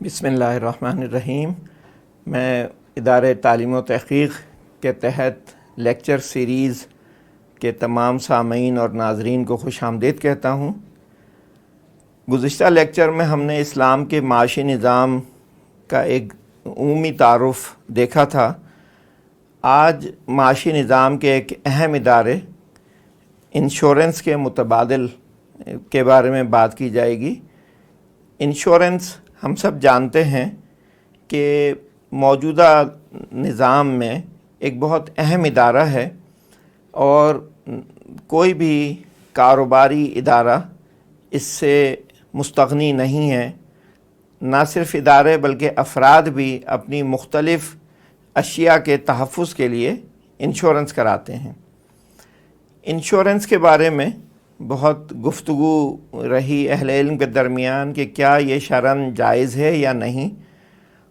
بسم اللہ الرحمن الرحیم۔ میں ادارہ تعلیم و تحقیق کے تحت لیکچر سیریز کے تمام سامعین اور ناظرین کو خوش آمدید کہتا ہوں۔ گزشتہ لیکچر میں ہم نے اسلام کے معاشی نظام کا ایک عمومی تعارف دیکھا تھا۔ آج معاشی نظام کے ایک اہم ادارے انشورنس کے متبادل کے بارے میں بات کی جائے گی۔ انشورنس ہم سب جانتے ہیں کہ موجودہ نظام میں ایک بہت اہم ادارہ ہے، اور کوئی بھی کاروباری ادارہ اس سے مستغنی نہیں ہے۔ نہ صرف ادارے بلکہ افراد بھی اپنی مختلف اشیاء کے تحفظ کے لیے انشورنس کراتے ہیں۔ انشورنس کے بارے میں بہت گفتگو رہی اہل علم کے درمیان کہ کیا یہ شرعاً جائز ہے یا نہیں،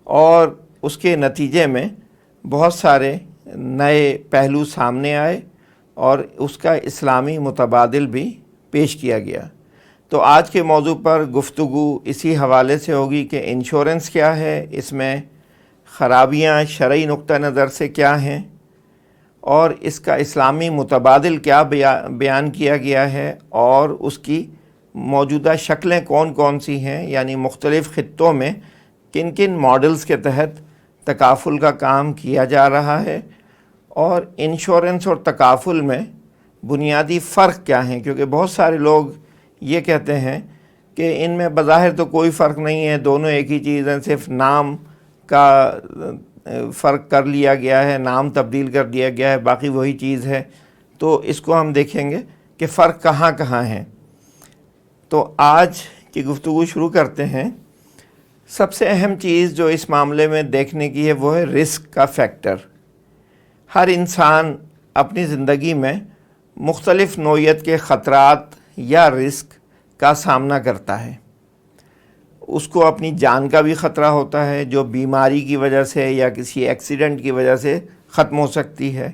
اور اس کے نتیجے میں بہت سارے نئے پہلو سامنے آئے اور اس کا اسلامی متبادل بھی پیش کیا گیا۔ تو آج کے موضوع پر گفتگو اسی حوالے سے ہوگی کہ انشورنس کیا ہے، اس میں خرابیاں شرعی نقطہ نظر سے کیا ہیں، اور اس کا اسلامی متبادل کیا بیان کیا گیا ہے، اور اس کی موجودہ شکلیں کون کون سی ہیں، یعنی مختلف خطوں میں کن کن ماڈلز کے تحت تکافل کا کام کیا جا رہا ہے، اور انشورنس اور تکافل میں بنیادی فرق کیا ہیں۔ کیونکہ بہت سارے لوگ یہ کہتے ہیں کہ ان میں بظاہر تو کوئی فرق نہیں ہے، دونوں ایک ہی چیز ہیں، صرف نام کا فرق کر لیا گیا ہے، نام تبدیل کر دیا گیا ہے، باقی وہی چیز ہے۔ تو اس کو ہم دیکھیں گے کہ فرق کہاں کہاں ہے۔ تو آج کی گفتگو شروع کرتے ہیں۔ سب سے اہم چیز جو اس معاملے میں دیکھنے کی ہے وہ ہے رسک کا فیکٹر۔ ہر انسان اپنی زندگی میں مختلف نوعیت کے خطرات یا رسک کا سامنا کرتا ہے۔ اس کو اپنی جان کا بھی خطرہ ہوتا ہے، جو بیماری کی وجہ سے یا کسی ایکسیڈنٹ کی وجہ سے ختم ہو سکتی ہے۔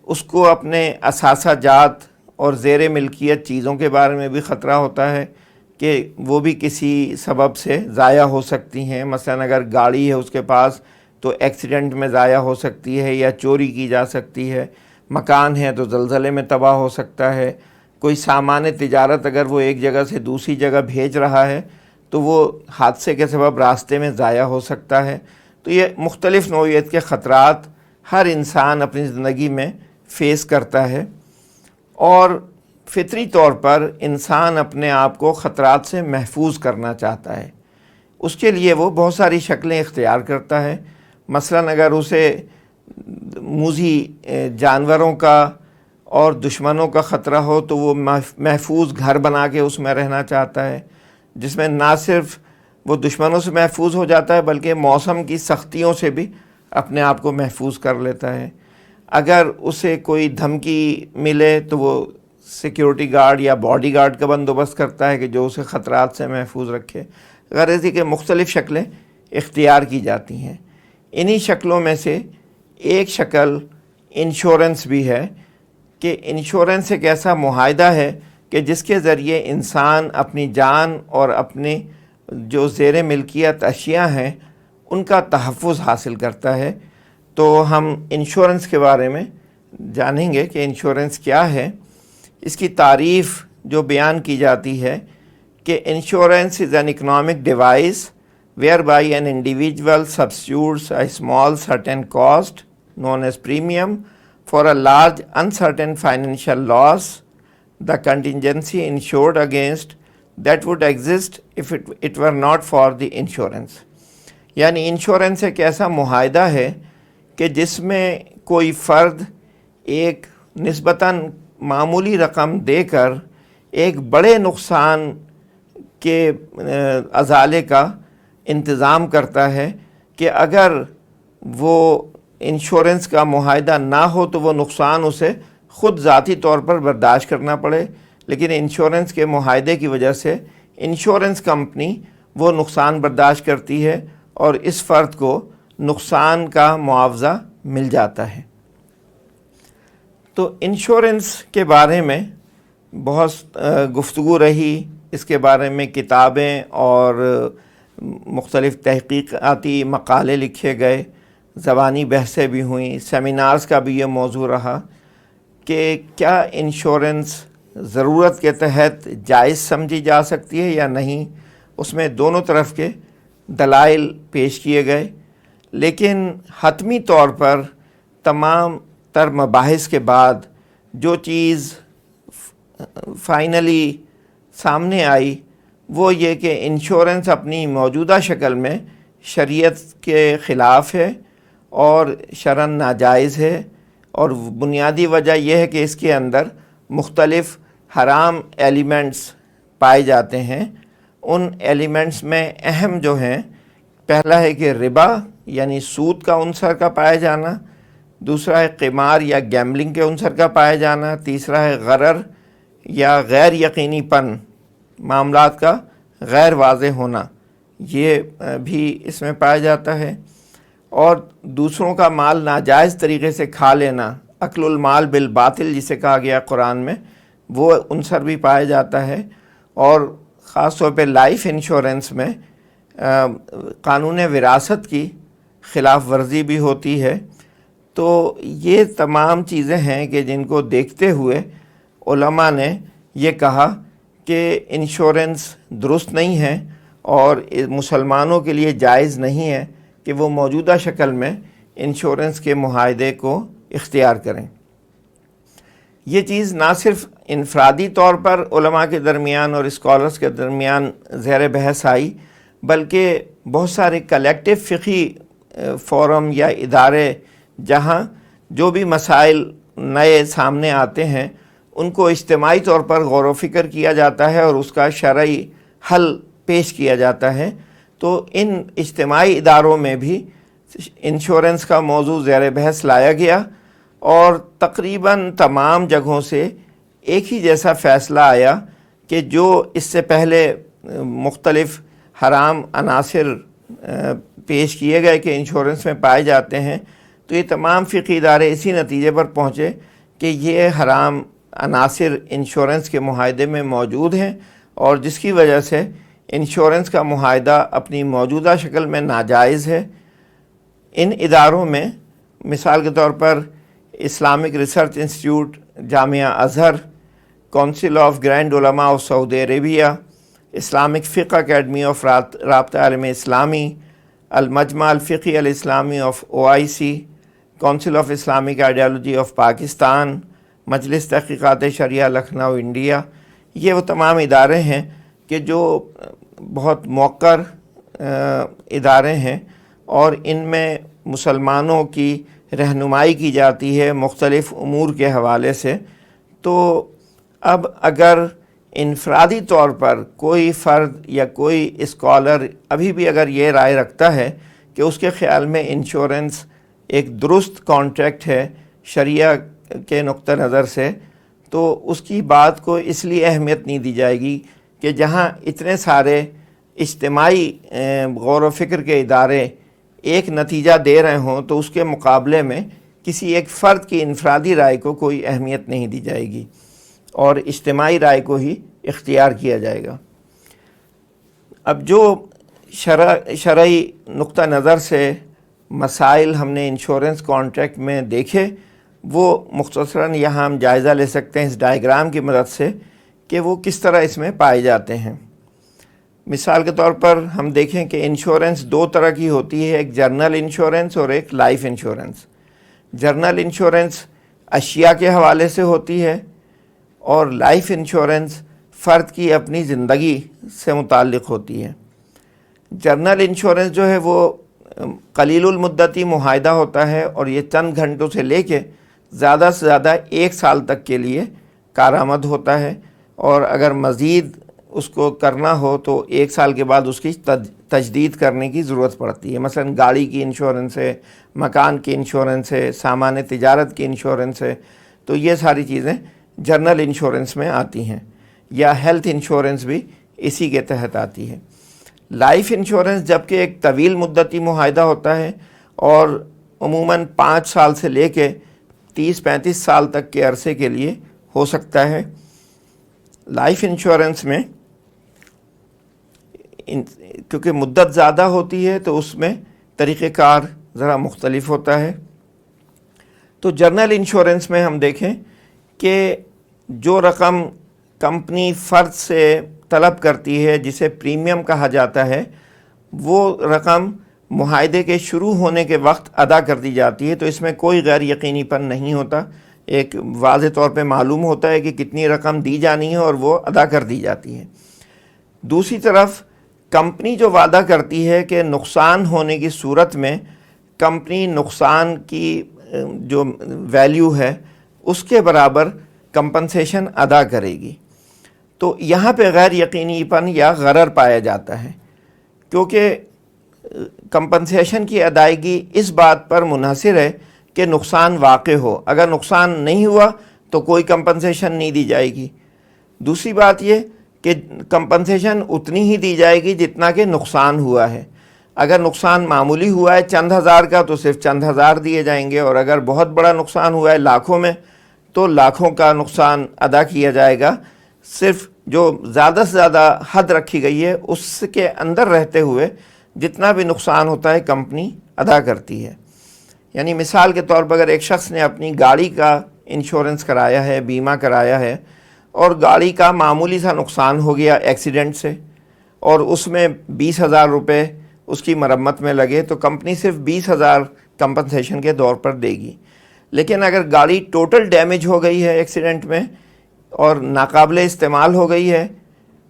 اس کو اپنے اثاثہ جات اور زیر ملکیت چیزوں کے بارے میں بھی خطرہ ہوتا ہے کہ وہ بھی کسی سبب سے ضائع ہو سکتی ہیں۔ مثلا اگر گاڑی ہے اس کے پاس تو ایکسیڈنٹ میں ضائع ہو سکتی ہے یا چوری کی جا سکتی ہے۔ مکان ہے تو زلزلے میں تباہ ہو سکتا ہے۔ کوئی سامان تجارت اگر وہ ایک جگہ سے دوسری جگہ بھیج رہا ہے تو وہ حادثے کے سبب راستے میں ضائع ہو سکتا ہے۔ تو یہ مختلف نوعیت کے خطرات ہر انسان اپنی زندگی میں فیس کرتا ہے، اور فطری طور پر انسان اپنے آپ کو خطرات سے محفوظ کرنا چاہتا ہے۔ اس کے لیے وہ بہت ساری شکلیں اختیار کرتا ہے۔ مثلاً اگر اسے موذی جانوروں کا اور دشمنوں کا خطرہ ہو تو وہ محفوظ گھر بنا کے اس میں رہنا چاہتا ہے، جس میں نہ صرف وہ دشمنوں سے محفوظ ہو جاتا ہے بلکہ موسم کی سختیوں سے بھی اپنے آپ کو محفوظ کر لیتا ہے۔ اگر اسے کوئی دھمکی ملے تو وہ سیکیورٹی گارڈ یا باڈی گارڈ کا بندوبست کرتا ہے کہ جو اسے خطرات سے محفوظ رکھے۔ غرض کہ مختلف شکلیں اختیار کی جاتی ہیں۔ انہی شکلوں میں سے ایک شکل انشورنس بھی ہے کہ انشورنس ایک ایسا معاہدہ ہے کہ جس کے ذریعے انسان اپنی جان اور اپنے جو زیر ملکیت اشیاء ہیں ان کا تحفظ حاصل کرتا ہے۔ تو ہم انشورنس کے بارے میں جانیں گے کہ انشورنس کیا ہے۔ اس کی تعریف جو بیان کی جاتی ہے کہ insurance is an economic device whereby an individual substitutes a small certain cost known as premium for a large uncertain financial loss, the contingency insured against that would exist if it were not for the insurance۔ یعنی insurance ایک ایسا معاہدہ ہے کہ جس میں کوئی فرد ایک نسبتاً معمولی رقم دے کر ایک بڑے نقصان کے ازالے کا انتظام کرتا ہے کہ اگر وہ انشورنس کا معاہدہ نہ ہو تو وہ نقصان اسے خود ذاتی طور پر برداشت کرنا پڑے، لیکن انشورنس کے معاہدے کی وجہ سے انشورنس کمپنی وہ نقصان برداشت کرتی ہے اور اس فرد کو نقصان کا معاوضہ مل جاتا ہے۔ تو انشورنس کے بارے میں بہت گفتگو رہی، اس کے بارے میں کتابیں اور مختلف تحقیقاتی مقالے لکھے گئے، زبانی بحثیں بھی ہوئیں، سیمینارز کا بھی یہ موضوع رہا کہ کیا انشورنس ضرورت کے تحت جائز سمجھی جا سکتی ہے یا نہیں۔ اس میں دونوں طرف کے دلائل پیش کیے گئے، لیکن حتمی طور پر تمام تر مباحث کے بعد جو چیز فائنلی سامنے آئی وہ یہ کہ انشورنس اپنی موجودہ شکل میں شریعت کے خلاف ہے اور شرعاً ناجائز ہے، اور بنیادی وجہ یہ ہے کہ اس کے اندر مختلف حرام ایلیمنٹس پائے جاتے ہیں۔ ان ایلیمنٹس میں اہم جو ہیں، پہلا ہے کہ ربا یعنی سود کا عنصر کا پایا جانا، دوسرا ہے قمار یا گیمبلنگ کے عنصر کا پایا جانا، تیسرا ہے غرر یا غیر یقینی پن، معاملات کا غیر واضح ہونا، یہ بھی اس میں پایا جاتا ہے، اور دوسروں کا مال ناجائز طریقے سے کھا لینا، اکل المال بالباطل جسے کہا گیا قرآن میں، وہ عنصر بھی پایا جاتا ہے، اور خاص طور پہ لائف انشورنس میں قانون وراثت کی خلاف ورزی بھی ہوتی ہے۔ تو یہ تمام چیزیں ہیں کہ جن کو دیکھتے ہوئے علماء نے یہ کہا کہ انشورنس درست نہیں ہے اور مسلمانوں کے لیے جائز نہیں ہے کہ وہ موجودہ شکل میں انشورنس کے معاہدے کو اختیار کریں۔ یہ چیز نہ صرف انفرادی طور پر علماء کے درمیان اور اسکالرز کے درمیان زیر بحث آئی، بلکہ بہت سارے کلیکٹیو فقہی فورم یا ادارے جہاں جو بھی مسائل نئے سامنے آتے ہیں ان کو اجتماعی طور پر غور و فکر کیا جاتا ہے اور اس کا شرعی حل پیش کیا جاتا ہے۔ تو ان اجتماعی اداروں میں بھی انشورنس کا موضوع زیر بحث لایا گیا، اور تقریباً تمام جگہوں سے ایک ہی جیسا فیصلہ آیا کہ جو اس سے پہلے مختلف حرام عناصر پیش کیے گئے کہ انشورنس میں پائے جاتے ہیں، تو یہ تمام فقہی ادارے اسی نتیجے پر پہنچے کہ یہ حرام عناصر انشورنس کے معاہدے میں موجود ہیں، اور جس کی وجہ سے انشورنس کا معاہدہ اپنی موجودہ شکل میں ناجائز ہے۔ ان اداروں میں مثال کے طور پر اسلامک ریسرچ انسٹیٹیوٹ جامعہ ازہر، کونسل آف گرینڈ علماء آف سعودی عربیہ، اسلامک فقہ اکیڈمی آف رابطہ عالم اسلامی، المجمع الفقی الاسلامی of OIC، council of Islamic ideology of Pakistan, مجلس تحقیقات شریعہ لکھنؤ انڈیا، یہ وہ تمام ادارے ہیں کہ جو بہت موقر ادارے ہیں، اور ان میں مسلمانوں کی رہنمائی کی جاتی ہے مختلف امور کے حوالے سے۔ تو اب اگر انفرادی طور پر کوئی فرد یا کوئی اسکالر ابھی بھی اگر یہ رائے رکھتا ہے کہ اس کے خیال میں انشورنس ایک درست کانٹریکٹ ہے شریعہ کے نقطہ نظر سے، تو اس کی بات کو اس لیے اہمیت نہیں دی جائے گی کہ جہاں اتنے سارے اجتماعی غور و فکر کے ادارے ایک نتیجہ دے رہے ہوں تو اس کے مقابلے میں کسی ایک فرد کی انفرادی رائے کو کوئی اہمیت نہیں دی جائے گی اور اجتماعی رائے کو ہی اختیار کیا جائے گا۔ اب جو شرعی نقطہ نظر سے مسائل ہم نے انشورنس کانٹریکٹ میں دیکھے، وہ مختصراً یہاں ہم جائزہ لے سکتے ہیں اس ڈائیگرام کی مدد سے کہ وہ کس طرح اس میں پائے جاتے ہیں۔ مثال کے طور پر ہم دیکھیں کہ انشورنس دو طرح کی ہوتی ہے، ایک جرنل انشورنس اور ایک لائف انشورنس۔ جرنل انشورنس اشیاء کے حوالے سے ہوتی ہے، اور لائف انشورنس فرد کی اپنی زندگی سے متعلق ہوتی ہے۔ جرنل انشورنس جو ہے وہ قلیل المدتی معاہدہ ہوتا ہے، اور یہ چند گھنٹوں سے لے کے زیادہ سے زیادہ 1 سال تک کے لیے کارآمد ہوتا ہے، اور اگر مزید اس کو کرنا ہو تو 1 سال کے بعد اس کی تجدید کرنے کی ضرورت پڑتی ہے۔ مثلا گاڑی کی انشورنس ہے، مکان کی انشورنس ہے، سامان تجارت کی انشورنس ہے، تو یہ ساری چیزیں جرنل انشورنس میں آتی ہیں، یا ہیلتھ انشورنس بھی اسی کے تحت آتی ہے۔ لائف انشورنس جبکہ ایک طویل مدتی معاہدہ ہوتا ہے، اور عموماً 5 سال سے لے کے 30-35 سال تک کے عرصے کے لیے ہو سکتا ہے۔ لائف انشورنس میں کیونکہ مدت زیادہ ہوتی ہے تو اس میں طریقہ کار ذرا مختلف ہوتا ہے۔ تو جنرل انشورنس میں ہم دیکھیں کہ جو رقم کمپنی فرد سے طلب کرتی ہے جسے پریمیم کہا جاتا ہے، وہ رقم معاہدے کے شروع ہونے کے وقت ادا کر دی جاتی ہے، تو اس میں کوئی غیر یقینی پن نہیں ہوتا، ایک واضح طور پہ معلوم ہوتا ہے کہ کتنی رقم دی جانی ہے اور وہ ادا کر دی جاتی ہے۔ دوسری طرف کمپنی جو وعدہ کرتی ہے کہ نقصان ہونے کی صورت میں کمپنی نقصان کی جو ویلیو ہے اس کے برابر کمپنسیشن ادا کرے گی، تو یہاں پہ غیر یقینی پن یا غرر پایا جاتا ہے، کیونکہ کمپنسیشن کی ادائیگی اس بات پر منحصر ہے کہ نقصان واقع ہو۔ اگر نقصان نہیں ہوا تو کوئی کمپنسیشن نہیں دی جائے گی۔ دوسری بات یہ کہ کمپنسیشن اتنی ہی دی جائے گی جتنا کہ نقصان ہوا ہے۔ اگر نقصان معمولی ہوا ہے چند ہزار کا تو صرف چند ہزار دیے جائیں گے، اور اگر بہت بڑا نقصان ہوا ہے لاکھوں میں تو لاکھوں کا نقصان ادا کیا جائے گا۔ صرف جو زیادہ سے زیادہ حد رکھی گئی ہے اس کے اندر رہتے ہوئے جتنا بھی نقصان ہوتا ہے کمپنی ادا کرتی ہے۔ یعنی مثال کے طور پر اگر ایک شخص نے اپنی گاڑی کا انشورنس کرایا ہے، بیمہ کرایا ہے، اور گاڑی کا معمولی سا نقصان ہو گیا ایکسیڈنٹ سے، اور اس میں 20,000 روپے اس کی مرمت میں لگے، تو کمپنی صرف 20,000 کمپنسیشن کے طور پر دے گی۔ لیکن اگر گاڑی ٹوٹل ڈیمیج ہو گئی ہے ایکسیڈنٹ میں اور ناقابل استعمال ہو گئی ہے،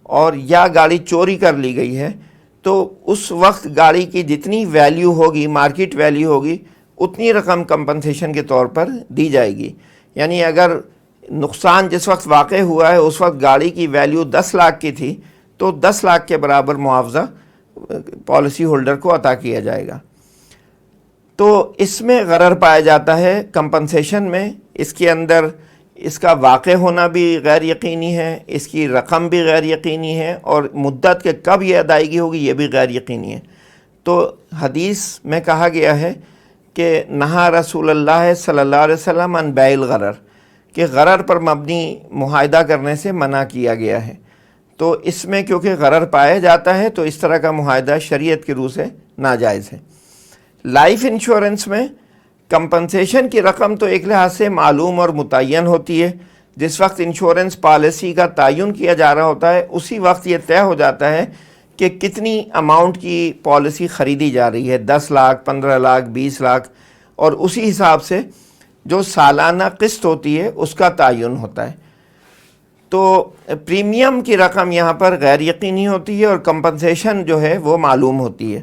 اور یا گاڑی چوری کر لی گئی ہے، تو اس وقت گاڑی کی جتنی ویلیو ہوگی، مارکیٹ ویلیو ہوگی، اتنی رقم کمپنسیشن کے طور پر دی جائے گی۔ یعنی اگر نقصان جس وقت واقع ہوا ہے اس وقت گاڑی کی ویلیو 10 لاکھ کی تھی تو 10 لاکھ کے برابر معاوضہ پالیسی ہولڈر کو عطا کیا جائے گا۔ تو اس میں غرر پایا جاتا ہے کمپنسیشن میں، اس کے اندر اس کا واقع ہونا بھی غیر یقینی ہے، اس کی رقم بھی غیر یقینی ہے، اور مدت کے کب یہ ادائیگی ہوگی یہ بھی غیر یقینی ہے۔ تو حدیث میں کہا گیا ہے کہ نہا رسول اللہ صلی اللہ علیہ وسلم عن بیع الغرر، کہ غرر پر مبنی معاہدہ کرنے سے منع کیا گیا ہے۔ تو اس میں کیونکہ غرر پایا جاتا ہے تو اس طرح کا معاہدہ شریعت کی روح سے ناجائز ہے۔ لائف انشورنس میں کمپنسیشن کی رقم تو ایک لحاظ سے معلوم اور متعین ہوتی ہے۔ جس وقت انشورنس پالیسی کا تعین کیا جا رہا ہوتا ہے اسی وقت یہ طے ہو جاتا ہے کہ کتنی اماؤنٹ کی پالیسی خریدی جا رہی ہے، 10 لاکھ، 15 لاکھ، 20 لاکھ، اور اسی حساب سے جو سالانہ قسط ہوتی ہے اس کا تعین ہوتا ہے۔ تو پریمیم کی رقم یہاں پر غیر یقینی ہوتی ہے اور کمپنسیشن جو ہے وہ معلوم ہوتی ہے۔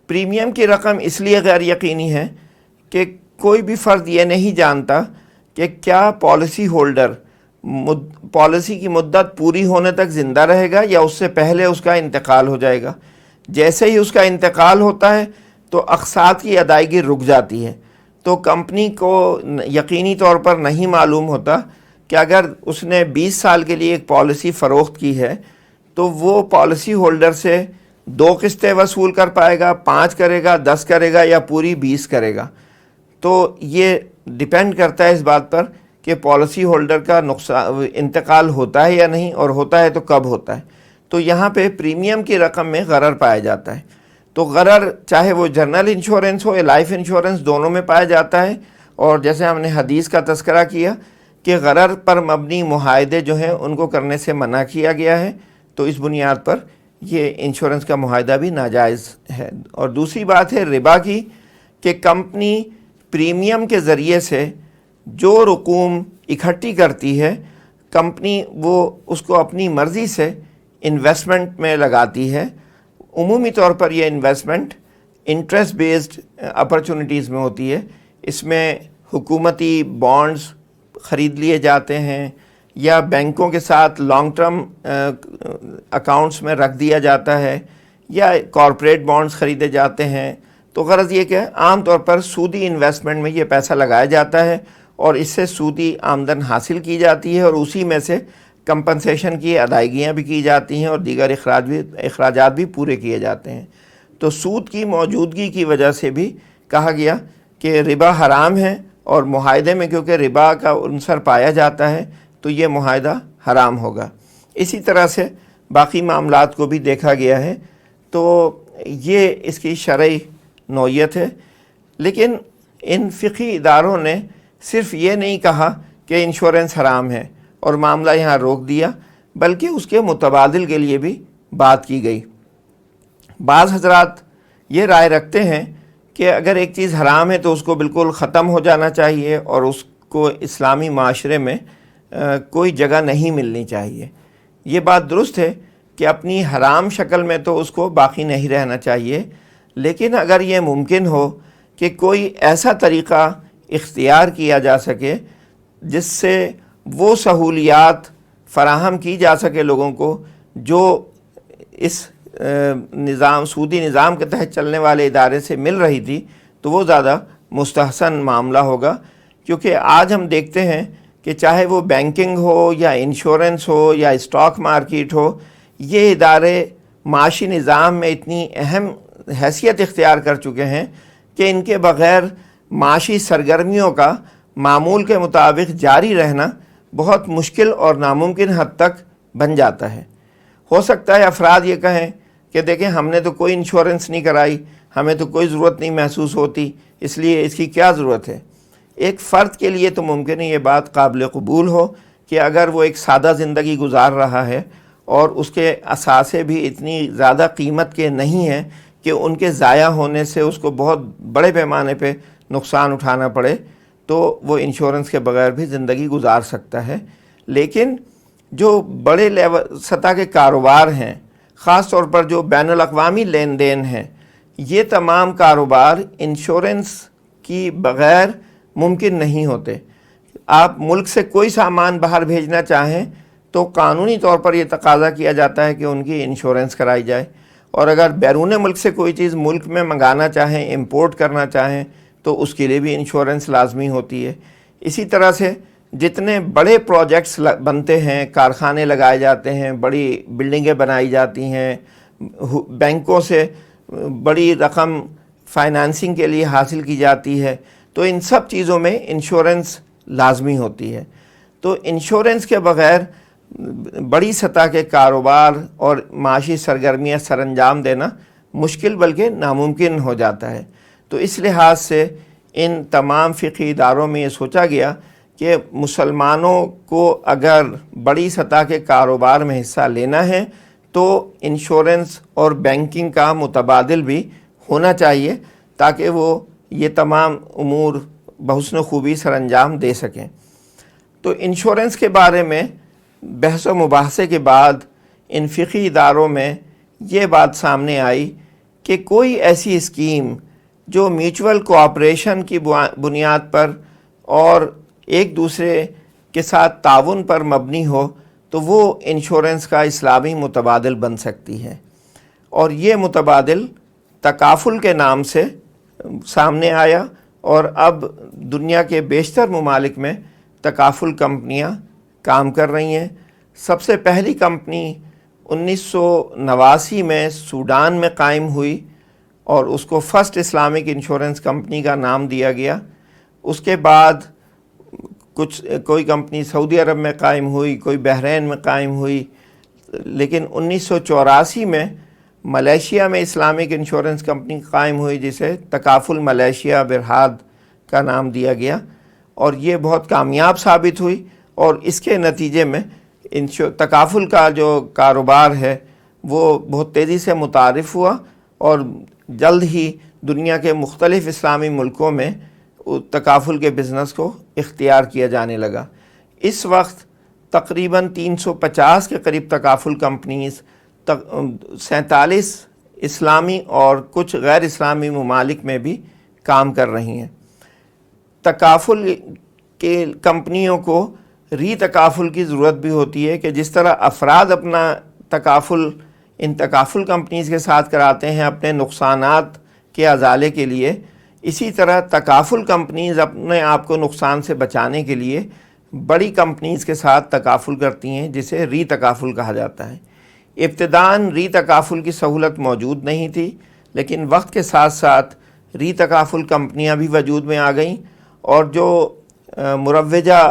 پریمیم کی رقم اس لیے غیر یقینی ہے کہ کوئی بھی فرد یہ نہیں جانتا کہ کیا پالیسی ہولڈر پالیسی کی مدت پوری ہونے تک زندہ رہے گا یا اس سے پہلے اس کا انتقال ہو جائے گا۔ جیسے ہی اس کا انتقال ہوتا ہے تو اقساط کی ادائیگی رک جاتی ہے، تو کمپنی کو یقینی طور پر نہیں معلوم ہوتا کہ اگر اس نے 20 سال کے لیے ایک پالیسی فروخت کی ہے تو وہ پالیسی ہولڈر سے 2 قسطیں وصول کر پائے گا، 5 کرے گا، 10 کرے گا یا پوری 20 کرے گا۔ تو یہ ڈیپینڈ کرتا ہے اس بات پر کہ پالیسی ہولڈر کا انتقال ہوتا ہے یا نہیں، اور ہوتا ہے تو کب ہوتا ہے۔ تو یہاں پہ پریمیم کی رقم میں غرر پایا جاتا ہے۔ تو غرر چاہے وہ جنرل انشورنس ہو یا لائف انشورنس، دونوں میں پایا جاتا ہے۔ اور جیسے ہم نے حدیث کا تذکرہ کیا کہ غرر پر مبنی معاہدے جو ہیں ان کو کرنے سے منع کیا گیا ہے، تو اس بنیاد پر یہ انشورنس کا معاہدہ بھی ناجائز ہے۔ اور دوسری بات ہے ربا کی، کہ کمپنی پریمیم کے ذریعے سے جو رقوم اکٹھی کرتی ہے کمپنی وہ اس کو اپنی مرضی سے انویسٹمنٹ میں لگاتی ہے۔ عمومی طور پر یہ انویسٹمنٹ انٹرسٹ بیسڈ اپرچونٹیز میں ہوتی ہے۔ اس میں حکومتی بانڈز خرید لیے جاتے ہیں یا بینکوں کے ساتھ لانگ ٹرم اکاؤنٹس میں رکھ دیا جاتا ہے یا کارپوریٹ بانڈز خریدے جاتے ہیں۔ تو غرض یہ کہ عام طور پر سودی انویسٹمنٹ میں یہ پیسہ لگایا جاتا ہے اور اس سے سودی آمدن حاصل کی جاتی ہے، اور اسی میں سے کمپنسیشن کی ادائیگیاں بھی کی جاتی ہیں اور دیگر اخراجات بھی پورے کیے جاتے ہیں۔ تو سود کی موجودگی کی وجہ سے بھی کہا گیا کہ ربا حرام ہے، اور معاہدے میں کیونکہ ربا کا عنصر پایا جاتا ہے تو یہ معاہدہ حرام ہوگا۔ اسی طرح سے باقی معاملات کو بھی دیکھا گیا ہے۔ تو یہ اس کی شرعی نوعیت ہے۔ لیکن ان فقہی اداروں نے صرف یہ نہیں کہا کہ انشورنس حرام ہے اور معاملہ یہاں روک دیا، بلکہ اس کے متبادل کے لیے بھی بات کی گئی۔ بعض حضرات یہ رائے رکھتے ہیں کہ اگر ایک چیز حرام ہے تو اس کو بالکل ختم ہو جانا چاہیے اور اس کو اسلامی معاشرے میں کوئی جگہ نہیں ملنی چاہیے۔ یہ بات درست ہے کہ اپنی حرام شکل میں تو اس کو باقی نہیں رہنا چاہیے، لیکن اگر یہ ممکن ہو کہ کوئی ایسا طریقہ اختیار کیا جا سکے جس سے وہ سہولیات فراہم کی جا سکے لوگوں کو جو اس سودی نظام کے تحت چلنے والے ادارے سے مل رہی تھی، تو وہ زیادہ مستحسن معاملہ ہوگا۔ کیونکہ آج ہم دیکھتے ہیں کہ چاہے وہ بینکنگ ہو یا انشورنس ہو یا اسٹاک مارکیٹ ہو، یہ ادارے معاشی نظام میں اتنی اہم حیثیت اختیار کر چکے ہیں کہ ان کے بغیر معاشی سرگرمیوں کا معمول کے مطابق جاری رہنا بہت مشکل اور ناممکن حد تک بن جاتا ہے۔ ہو سکتا ہے افراد یہ کہیں کہ دیکھیں ہم نے تو کوئی انشورنس نہیں کرائی، ہمیں تو کوئی ضرورت نہیں محسوس ہوتی، اس لیے اس کی کیا ضرورت ہے۔ ایک فرد کے لیے تو ممکن ہے یہ بات قابل قبول ہو کہ اگر وہ ایک سادہ زندگی گزار رہا ہے اور اس کے اثاثے بھی اتنی زیادہ قیمت کے نہیں ہیں کہ ان کے ضائع ہونے سے اس کو بہت بڑے پیمانے پہ نقصان اٹھانا پڑے، تو وہ انشورنس کے بغیر بھی زندگی گزار سکتا ہے۔ لیکن جو بڑے سطح کے کاروبار ہیں، خاص طور پر جو بین الاقوامی لین دین ہیں، یہ تمام کاروبار انشورنس کی بغیر ممکن نہیں ہوتے۔ آپ ملک سے کوئی سامان باہر بھیجنا چاہیں تو قانونی طور پر یہ تقاضا کیا جاتا ہے کہ ان کی انشورنس کرائی جائے، اور اگر بیرون ملک سے کوئی چیز ملک میں منگانا چاہیں، امپورٹ کرنا چاہیں، تو اس کے لیے بھی انشورنس لازمی ہوتی ہے۔ اسی طرح سے جتنے بڑے پروجیکٹس بنتے ہیں، کارخانے لگائے جاتے ہیں، بڑی بلڈنگیں بنائی جاتی ہیں، بینکوں سے بڑی رقم فائنانسنگ کے لیے حاصل کی جاتی ہے، تو ان سب چیزوں میں انشورنس لازمی ہوتی ہے۔ تو انشورنس کے بغیر بڑی سطح کے کاروبار اور معاشی سرگرمیاں سر انجام دینا مشکل بلکہ ناممکن ہو جاتا ہے۔ تو اس لحاظ سے ان تمام فقہی اداروں میں یہ سوچا گیا کہ مسلمانوں کو اگر بڑی سطح کے کاروبار میں حصہ لینا ہے تو انشورنس اور بینکنگ کا متبادل بھی ہونا چاہیے، تاکہ وہ یہ تمام امور بحسن خوبی سر انجام دے سکیں۔ تو انشورنس کے بارے میں بحث و مباحثے کے بعد ان فقہی اداروں میں یہ بات سامنے آئی کہ کوئی ایسی اسکیم جو میوچول کوآپریشن کی بنیاد پر اور ایک دوسرے کے ساتھ تعاون پر مبنی ہو تو وہ انشورنس کا اسلامی متبادل بن سکتی ہے، اور یہ متبادل تکافل کے نام سے سامنے آیا، اور اب دنیا کے بیشتر ممالک میں تکافل کمپنیاں کام کر رہی ہیں۔ سب سے پہلی کمپنی 1989 میں سوڈان میں قائم ہوئی اور اس کو فرسٹ اسلامک انشورنس کمپنی کا نام دیا گیا۔ اس کے بعد کوئی کمپنی سعودی عرب میں قائم ہوئی، کوئی بحرین میں قائم ہوئی، لیکن 1984 میں ملیشیا میں اسلامک انشورنس کمپنی قائم ہوئی جسے تکافل ملیشیا برہاد کا نام دیا گیا، اور یہ بہت کامیاب ثابت ہوئی، اور اس کے نتیجے میں تکافل کا جو کاروبار ہے وہ بہت تیزی سے متعارف ہوا، اور جلد ہی دنیا کے مختلف اسلامی ملکوں میں تکافل کے بزنس کو اختیار کیا جانے لگا۔ اس وقت تقریباً 350 کے قریب تکافل کمپنیز 47 اسلامی اور کچھ غیر اسلامی ممالک میں بھی کام کر رہی ہیں۔ تکافل کے کمپنیوں کو ری تکافل کی ضرورت بھی ہوتی ہے کہ جس طرح افراد اپنا تکافل ان تکافل کمپنیز کے ساتھ کراتے ہیں اپنے نقصانات کے ازالے کے لیے، اسی طرح تکافل کمپنیز اپنے آپ کو نقصان سے بچانے کے لیے بڑی کمپنیز کے ساتھ تکافل کرتی ہیں، جسے ری تکافل کہا جاتا ہے۔ ابتداً ری تکافل کی سہولت موجود نہیں تھی، لیکن وقت کے ساتھ ساتھ ری تکافل کمپنیاں بھی وجود میں آ گئیں، اور جو مروجہ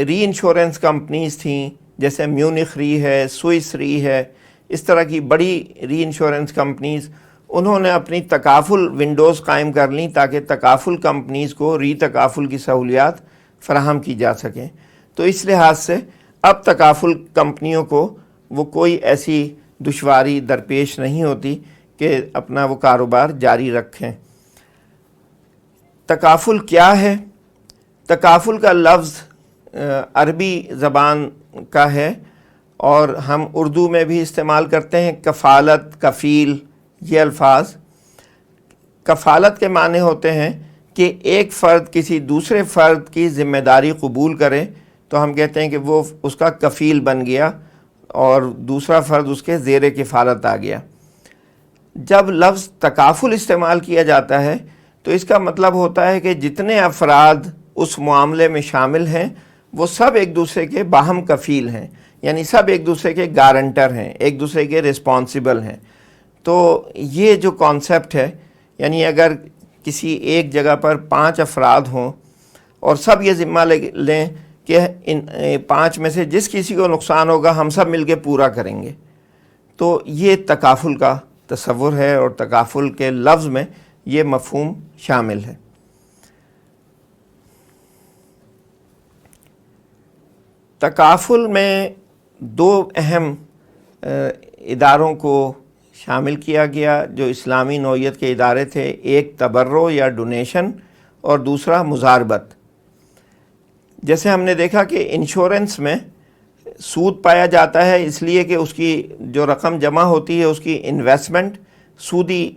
ری انشورنس کمپنیز تھیں جیسے میونخ ری ہے، سوئس ری ہے، اس طرح کی بڑی ری انشورنس کمپنیز، انہوں نے اپنی تکافل ونڈوز قائم کر لیں تاکہ تکافل کمپنیز کو ری تکافل کی سہولیات فراہم کی جا سکیں۔ تو اس لحاظ سے اب تکافل کمپنیوں کو وہ کوئی ایسی دشواری درپیش نہیں ہوتی کہ اپنا وہ کاروبار جاری رکھیں۔ تکافل کیا ہے؟ تکافل کا لفظ عربی زبان کا ہے اور ہم اردو میں بھی استعمال کرتے ہیں، کفالت، کفیل، یہ الفاظ۔ کفالت کے معنی ہوتے ہیں کہ ایک فرد کسی دوسرے فرد کی ذمہ داری قبول کرے تو ہم کہتے ہیں کہ وہ اس کا کفیل بن گیا اور دوسرا فرد اس کے زیر کفالت آ گیا۔ جب لفظ تکافل استعمال کیا جاتا ہے تو اس کا مطلب ہوتا ہے کہ جتنے افراد اس معاملے میں شامل ہیں وہ سب ایک دوسرے کے باہم کفیل ہیں، یعنی سب ایک دوسرے کے گارنٹر ہیں، ایک دوسرے کے رسپانسبل ہیں۔ تو یہ جو کانسیپٹ ہے، یعنی اگر کسی ایک جگہ پر 5 افراد ہوں اور سب یہ ذمہ لیں کہ ان 5 میں سے جس کسی کو نقصان ہوگا ہم سب مل کے پورا کریں گے، تو یہ تکافل کا تصور ہے اور تکافل کے لفظ میں یہ مفہوم شامل ہے۔ تکافل میں 2 اہم اداروں کو شامل کیا گیا جو اسلامی نوعیت کے ادارے تھے، ایک تبرع یا ڈونیشن اور دوسرا مزاربت۔ جیسے ہم نے دیکھا کہ انشورنس میں سود پایا جاتا ہے اس لیے کہ اس کی جو رقم جمع ہوتی ہے اس کی انویسٹمنٹ سودی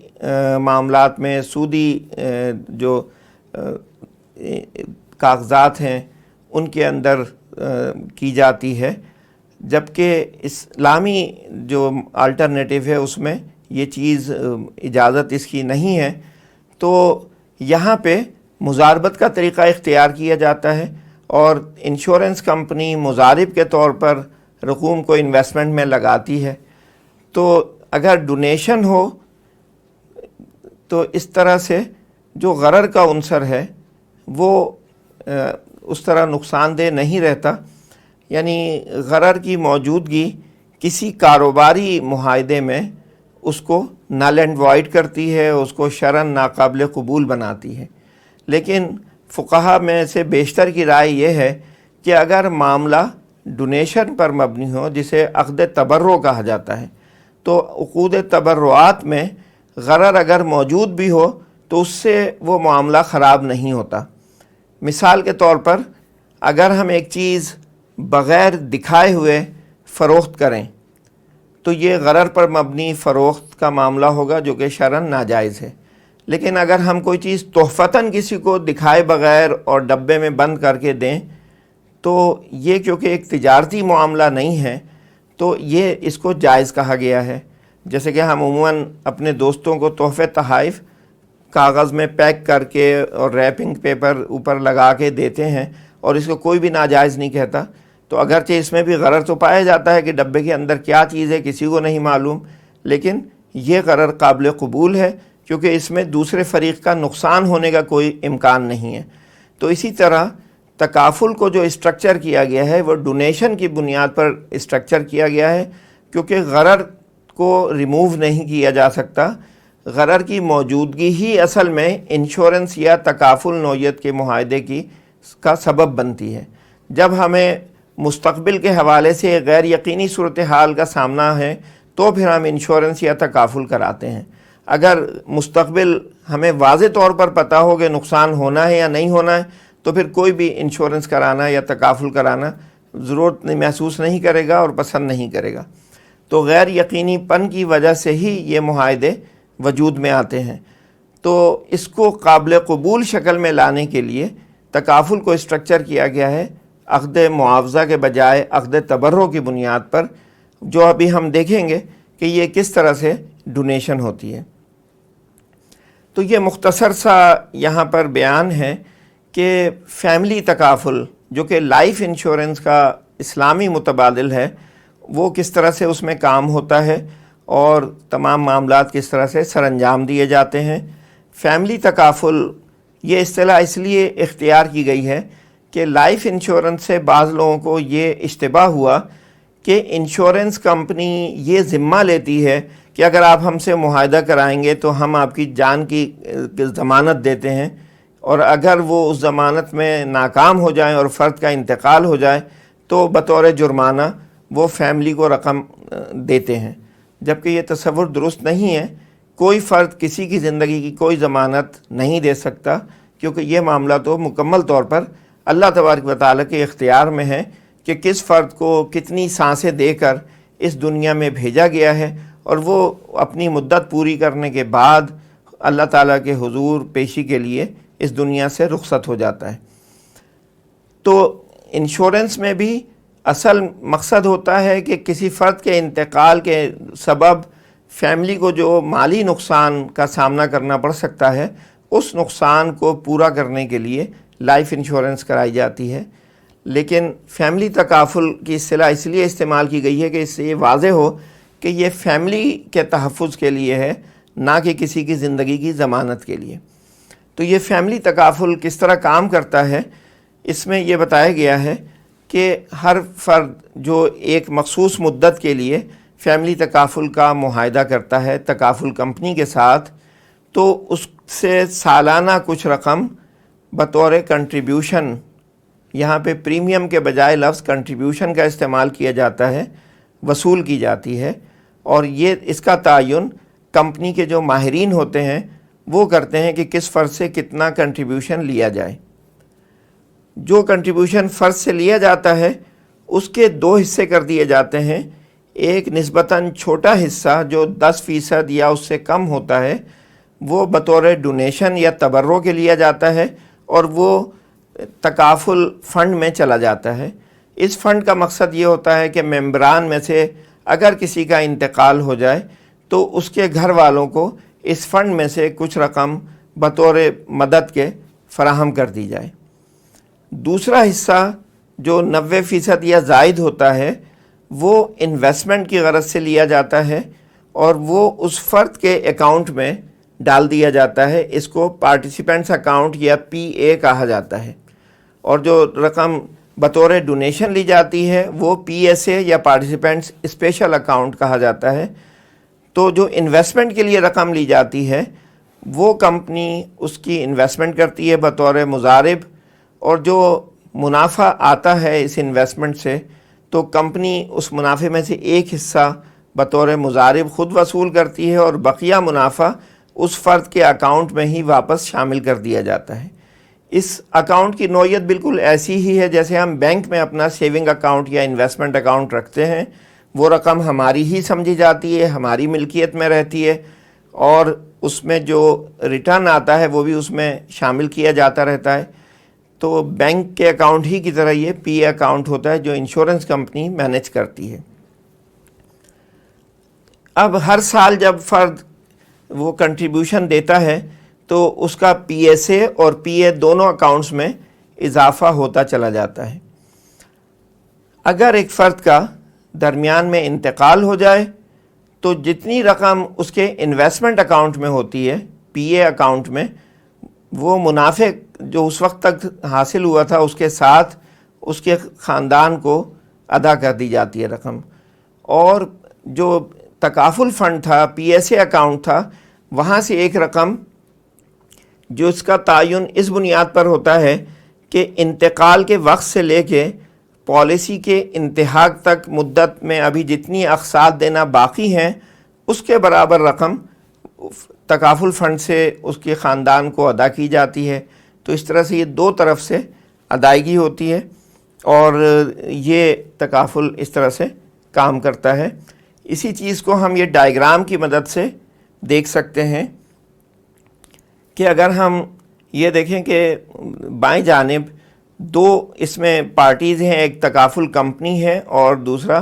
معاملات میں، سودی جو کاغذات ہیں ان کے اندر کی جاتی ہے، جبکہ اسلامی جو الٹرنیٹیو ہے اس میں یہ چیز اجازت اس کی نہیں ہے۔ تو یہاں پہ مزاربت کا طریقہ اختیار کیا جاتا ہے اور انشورنس کمپنی مضارب کے طور پر رقوم کو انویسٹمنٹ میں لگاتی ہے۔ تو اگر ڈونیشن ہو تو اس طرح سے جو غرر کا عنصر ہے وہ اس طرح نقصان دہ نہیں رہتا، یعنی غرر کی موجودگی کسی کاروباری معاہدے میں اس کو نل اینڈ وائڈ کرتی ہے، اس کو شرعاً ناقابل قبول بناتی ہے۔ لیکن فقہا میں سے بیشتر کی رائے یہ ہے کہ اگر معاملہ ڈونیشن پر مبنی ہو، جسے عقد تبرع کہا جاتا ہے، تو عقود تبرعات میں غرر اگر موجود بھی ہو تو اس سے وہ معاملہ خراب نہیں ہوتا۔ مثال کے طور پر اگر ہم ایک چیز بغیر دکھائے ہوئے فروخت کریں تو یہ غرر پر مبنی فروخت کا معاملہ ہوگا جو کہ شرعاً ناجائز ہے۔ لیکن اگر ہم کوئی چیز تحفتاً کسی کو دکھائے بغیر اور ڈبے میں بند کر کے دیں تو یہ کیونکہ ایک تجارتی معاملہ نہیں ہے تو یہ اس کو جائز کہا گیا ہے۔ جیسے کہ ہم عموماً اپنے دوستوں کو تحفے تحائف کاغذ میں پیک کر کے اور ریپنگ پیپر اوپر لگا کے دیتے ہیں اور اس کو کوئی بھی ناجائز نہیں کہتا، تو اگرچہ اس میں بھی غرر تو پایا جاتا ہے کہ ڈبے کے اندر کیا چیز ہے کسی کو نہیں معلوم، لیکن یہ غرر قابل قبول ہے کیونکہ اس میں دوسرے فریق کا نقصان ہونے کا کوئی امکان نہیں ہے۔ تو اسی طرح تکافل کو جو اسٹرکچر کیا گیا ہے وہ ڈونیشن کی بنیاد پر اسٹرکچر کیا گیا ہے، کیونکہ غرر کو ریموو نہیں کیا جا سکتا۔ غرر کی موجودگی ہی اصل میں انشورنس یا تکافل نوعیت کے معاہدے کا سبب بنتی ہے۔ جب ہمیں مستقبل کے حوالے سے غیر یقینی صورتحال کا سامنا ہے تو پھر ہم انشورنس یا تکافل کراتے ہیں۔ اگر مستقبل ہمیں واضح طور پر پتہ ہو کہ نقصان ہونا ہے یا نہیں ہونا ہے تو پھر کوئی بھی انشورنس کرانا یا تکافل کرانا ضرورت محسوس نہیں کرے گا اور پسند نہیں کرے گا۔ تو غیر یقینی پن کی وجہ سے ہی یہ معاہدے وجود میں آتے ہیں۔ تو اس کو قابل قبول شکل میں لانے کے لیے تکافل کو اسٹرکچر کیا گیا ہے عقد معاوضہ کے بجائے عقد تبرع کی بنیاد پر، جو ابھی ہم دیکھیں گے کہ یہ کس طرح سے ڈونیشن ہوتی ہے۔ تو یہ مختصر سا یہاں پر بیان ہے کہ فیملی تکافل جو کہ لائف انشورنس کا اسلامی متبادل ہے وہ کس طرح سے اس میں کام ہوتا ہے اور تمام معاملات کس طرح سے سر انجام دیے جاتے ہیں۔ فیملی تکافل یہ اصطلاح اس لیے اختیار کی گئی ہے کہ لائف انشورنس سے بعض لوگوں کو یہ اشتباہ ہوا کہ انشورنس کمپنی یہ ذمہ لیتی ہے کہ اگر آپ ہم سے معاہدہ کرائیں گے تو ہم آپ کی جان کی ضمانت دیتے ہیں، اور اگر وہ اس ضمانت میں ناکام ہو جائیں اور فرد کا انتقال ہو جائے تو بطور جرمانہ وہ فیملی کو رقم دیتے ہیں، جبکہ یہ تصور درست نہیں ہے۔ کوئی فرد کسی کی زندگی کی کوئی ضمانت نہیں دے سکتا، کیونکہ یہ معاملہ تو مکمل طور پر اللہ تبارک و تعالیٰ کے اختیار میں ہے کہ کس فرد کو کتنی سانسیں دے کر اس دنیا میں بھیجا گیا ہے، اور وہ اپنی مدت پوری کرنے کے بعد اللہ تعالیٰ کے حضور پیشی کے لیے اس دنیا سے رخصت ہو جاتا ہے۔ تو انشورنس میں بھی اصل مقصد ہوتا ہے کہ کسی فرد کے انتقال کے سبب فیملی کو جو مالی نقصان کا سامنا کرنا پڑ سکتا ہے، اس نقصان کو پورا کرنے کے لیے لائف انشورنس کرائی جاتی ہے۔ لیکن فیملی تکافل کی اصطلاح اس لیے استعمال کی گئی ہے کہ اس سے یہ واضح ہو کہ یہ فیملی کے تحفظ کے لیے ہے، نہ کہ کسی کی زندگی کی ضمانت کے لیے۔ تو یہ فیملی تکافل کس طرح کام کرتا ہے، اس میں یہ بتایا گیا ہے کہ ہر فرد جو ایک مخصوص مدت کے لیے فیملی تکافل کا معاہدہ کرتا ہے تکافل کمپنی کے ساتھ، تو اس سے سالانہ کچھ رقم بطور کنٹریبیوشن، یہاں پہ پریمیم کے بجائے لفظ کنٹریبیوشن کا استعمال کیا جاتا ہے، وصول کی جاتی ہے، اور یہ اس کا تعین کمپنی کے جو ماہرین ہوتے ہیں وہ کرتے ہیں کہ کس فرد سے کتنا کنٹریبیوشن لیا جائے۔ جو کنٹریبیوشن فرد سے لیا جاتا ہے اس کے دو حصے کر دیے جاتے ہیں۔ ایک نسبتاً چھوٹا حصہ جو 10% یا اس سے کم ہوتا ہے وہ بطور ڈونیشن یا تبرع کے لیا جاتا ہے، اور وہ تکافل فنڈ میں چلا جاتا ہے۔ اس فنڈ کا مقصد یہ ہوتا ہے کہ ممبران میں سے اگر کسی کا انتقال ہو جائے تو اس کے گھر والوں کو اس فنڈ میں سے کچھ رقم بطور مدد کے فراہم کر دی جائے۔ دوسرا حصہ جو 90% یا زائد ہوتا ہے وہ انویسٹمنٹ کی غرض سے لیا جاتا ہے، اور وہ اس فرد کے اکاؤنٹ میں ڈال دیا جاتا ہے۔ اس کو پارٹیسپینٹس اکاؤنٹ یا PA کہا جاتا ہے، اور جو رقم بطور ڈونیشن لی جاتی ہے وہ PSA یا پارٹیسپینٹس اسپیشل اکاؤنٹ کہا جاتا ہے۔ تو جو انویسٹمنٹ کے لیے رقم لی جاتی ہے وہ کمپنی اس کی انویسٹمنٹ کرتی ہے بطور مضارب، اور جو منافع آتا ہے اس انویسٹمنٹ سے تو کمپنی اس منافع میں سے ایک حصہ بطور مضارب خود وصول کرتی ہے، اور بقیہ منافع اس فرد کے اکاؤنٹ میں ہی واپس شامل کر دیا جاتا ہے۔ اس اکاؤنٹ کی نوعیت بالکل ایسی ہی ہے جیسے ہم بینک میں اپنا سیونگ اکاؤنٹ یا انویسٹمنٹ اکاؤنٹ رکھتے ہیں۔ وہ رقم ہماری ہی سمجھی جاتی ہے، ہماری ملکیت میں رہتی ہے، اور اس میں جو ریٹرن آتا ہے وہ بھی اس میں شامل کیا جاتا رہتا ہے۔ تو بینک کے اکاؤنٹ ہی کی طرح یہ PA اکاؤنٹ ہوتا ہے جو انشورنس کمپنی مینیج کرتی ہے۔ اب ہر سال جب فرد وہ کنٹریبیوشن دیتا ہے تو اس کا PSA اور PA دونوں اکاؤنٹس میں اضافہ ہوتا چلا جاتا ہے۔ اگر ایک فرد کا درمیان میں انتقال ہو جائے تو جتنی رقم اس کے انویسٹمنٹ اکاؤنٹ میں ہوتی ہے PA اکاؤنٹ میں، وہ منافع جو اس وقت تک حاصل ہوا تھا اس کے ساتھ اس کے خاندان کو ادا کر دی جاتی ہے رقم، اور جو تکافل فنڈ تھا PSA اکاؤنٹ تھا وہاں سے ایک رقم جو اس کا تعین اس بنیاد پر ہوتا ہے کہ انتقال کے وقت سے لے کے پالیسی کے انتہا تک مدت میں ابھی جتنی اقساط دینا باقی ہیں اس کے برابر رقم تکافل فنڈ سے اس کے خاندان کو ادا کی جاتی ہے۔ تو اس طرح سے یہ دو طرف سے ادائیگی ہوتی ہے، اور یہ تکافل اس طرح سے کام کرتا ہے۔ اسی چیز کو ہم یہ ڈائیگرام کی مدد سے دیکھ سکتے ہیں کہ اگر ہم یہ دیکھیں کہ بائیں جانب دو اس میں پارٹیز ہیں، ایک تکافل کمپنی ہے اور دوسرا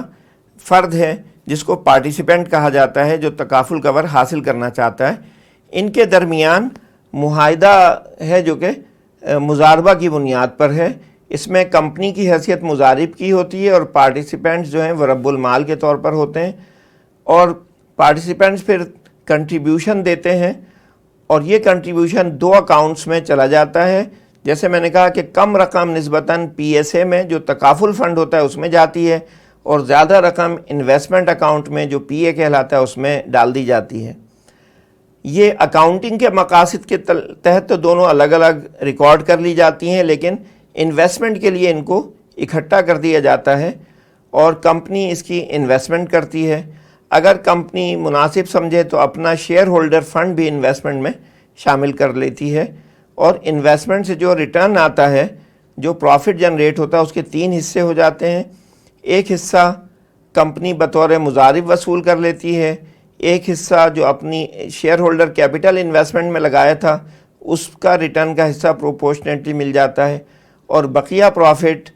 فرد ہے جس کو پارٹیسپینٹ کہا جاتا ہے جو تکافل کور حاصل کرنا چاہتا ہے۔ ان کے درمیان معاہدہ ہے جو کہ مضاربہ کی بنیاد پر ہے۔ اس میں کمپنی کی حیثیت مضارب کی ہوتی ہے اور پارٹیسپینٹس جو ہیں وہ رب المال کے طور پر ہوتے ہیں، اور پارٹیسپینٹس پھر کنٹریبیوشن دیتے ہیں، اور یہ کنٹریبیوشن دو اکاؤنٹس میں چلا جاتا ہے۔ جیسے میں نے کہا کہ کم رقم نسبتاً PSA میں جو تکافل فنڈ ہوتا ہے اس میں جاتی ہے، اور زیادہ رقم انویسٹمنٹ اکاؤنٹ میں جو پی اے کہلاتا ہے اس میں ڈال دی جاتی ہے۔ یہ اکاؤنٹنگ کے مقاصد کے تحت تو دونوں الگ الگ ریکارڈ کر لی جاتی ہیں، لیکن انویسٹمنٹ کے لیے ان کو اکٹھا کر دیا جاتا ہے اور کمپنی اس کی انویسٹمنٹ کرتی ہے۔ اگر کمپنی مناسب سمجھے تو اپنا شیئر ہولڈر فنڈ بھی انویسٹمنٹ میں شامل کر لیتی ہے، اور انویسٹمنٹ سے جو ریٹرن آتا ہے، جو پروفٹ جنریٹ ہوتا ہے، اس کے 3 حصے ہو جاتے ہیں۔ ایک حصہ کمپنی بطور مضارب وصول کر لیتی ہے، ایک حصہ جو اپنی شیئر ہولڈر کیپٹل انویسٹمنٹ میں لگایا تھا اس کا ریٹرن کا حصہ پروپورشنیٹلی مل جاتا ہے، اور بقیہ پروفٹ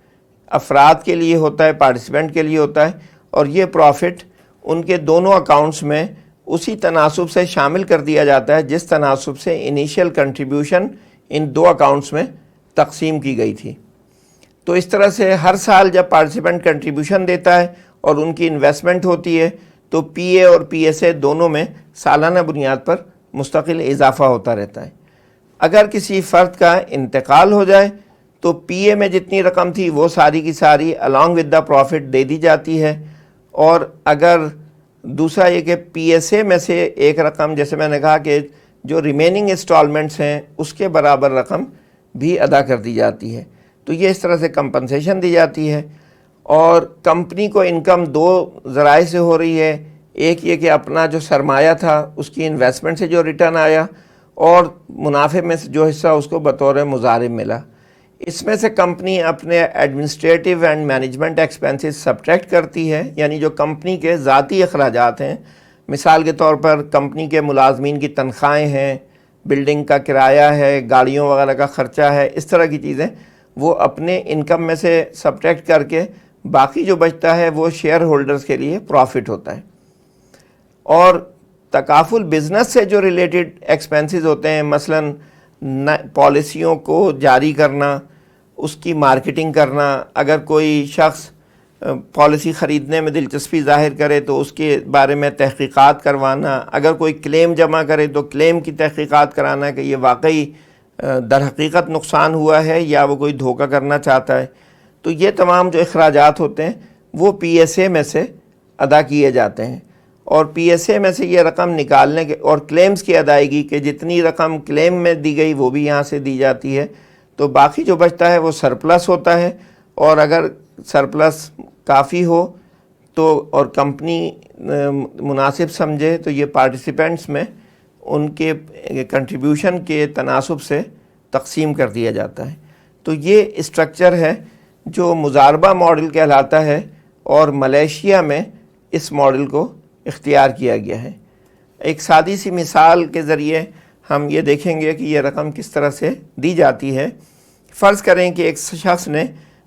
افراد کے لیے ہوتا ہے، پارٹیسپینٹ کے لیے ہوتا ہے، اور یہ پروفٹ ان کے دونوں اکاؤنٹس میں اسی تناسب سے شامل کر دیا جاتا ہے جس تناسب سے انیشیل کنٹریبیوشن ان 2 اکاؤنٹس میں تقسیم کی گئی تھی۔ تو اس طرح سے ہر سال جب پارٹیسپینٹ کنٹریبیوشن دیتا ہے اور ان کی انویسٹمنٹ ہوتی ہے تو پی اے اور پی ایس اے دونوں میں سالانہ بنیاد پر مستقل اضافہ ہوتا رہتا ہے۔ اگر کسی فرد کا انتقال ہو جائے تو پی اے میں جتنی رقم تھی وہ ساری کی ساری along with the profit دے دی جاتی ہے، اور اگر دوسرا یہ کہ پی ایس اے میں سے ایک رقم، جیسے میں نے کہا کہ جو ریمیننگ انسٹالمنٹس ہیں اس کے برابر رقم بھی ادا کر دی جاتی ہے۔ تو یہ اس طرح سے کمپنسیشن دی جاتی ہے، اور کمپنی کو انکم 2 ذرائع سے ہو رہی ہے۔ ایک یہ کہ اپنا جو سرمایہ تھا اس کی انویسٹمنٹ سے جو ریٹرن آیا، اور منافع میں سے جو حصہ اس کو بطور مضارب ملا۔ اس میں سے کمپنی اپنے administrative and management expenses subtract کرتی ہے، یعنی جو کمپنی کے ذاتی اخراجات ہیں، مثال کے طور پر کمپنی کے ملازمین کی تنخواہیں ہیں، بلڈنگ کا کرایہ ہے، گاڑیوں وغیرہ کا خرچہ ہے، اس طرح کی چیزیں وہ اپنے انکم میں سے سبٹریکٹ کر کے باقی جو بچتا ہے وہ شیئر ہولڈرز کے لیے پروفٹ ہوتا ہے۔ اور تکافل بزنس سے جو ریلیٹڈ ایکسپینسز ہوتے ہیں، مثلاً پالیسیوں کو جاری کرنا، اس کی مارکیٹنگ کرنا، اگر کوئی شخص پالیسی خریدنے میں دلچسپی ظاہر کرے تو اس کے بارے میں تحقیقات کروانا، اگر کوئی کلیم جمع کرے تو کلیم کی تحقیقات کرانا کہ یہ واقعی در حقیقت نقصان ہوا ہے یا وہ کوئی دھوکہ کرنا چاہتا ہے، تو یہ تمام جو اخراجات ہوتے ہیں وہ پی ایس اے میں سے ادا کیے جاتے ہیں، اور پی ایس اے میں سے یہ رقم نکالنے کے اور کلیمز کی ادائیگی کہ جتنی رقم کلیم میں دی گئی وہ بھی یہاں سے دی جاتی ہے، تو باقی جو بچتا ہے وہ سرپلس ہوتا ہے، اور اگر سرپلس کافی ہو تو اور کمپنی مناسب سمجھے تو یہ پارٹیسپینٹس میں ان کے کنٹریبیوشن کے تناسب سے تقسیم کر دیا جاتا ہے۔ تو یہ اسٹرکچر ہے جو مضاربہ ماڈل کہلاتا ہے، اور ملیشیا میں اس ماڈل کو اختیار کیا گیا ہے۔ ایک سادی سی مثال کے ذریعے ہم یہ دیکھیں گے کہ یہ رقم کس طرح سے دی جاتی ہے۔ فرض کریں کہ ایک شخص نے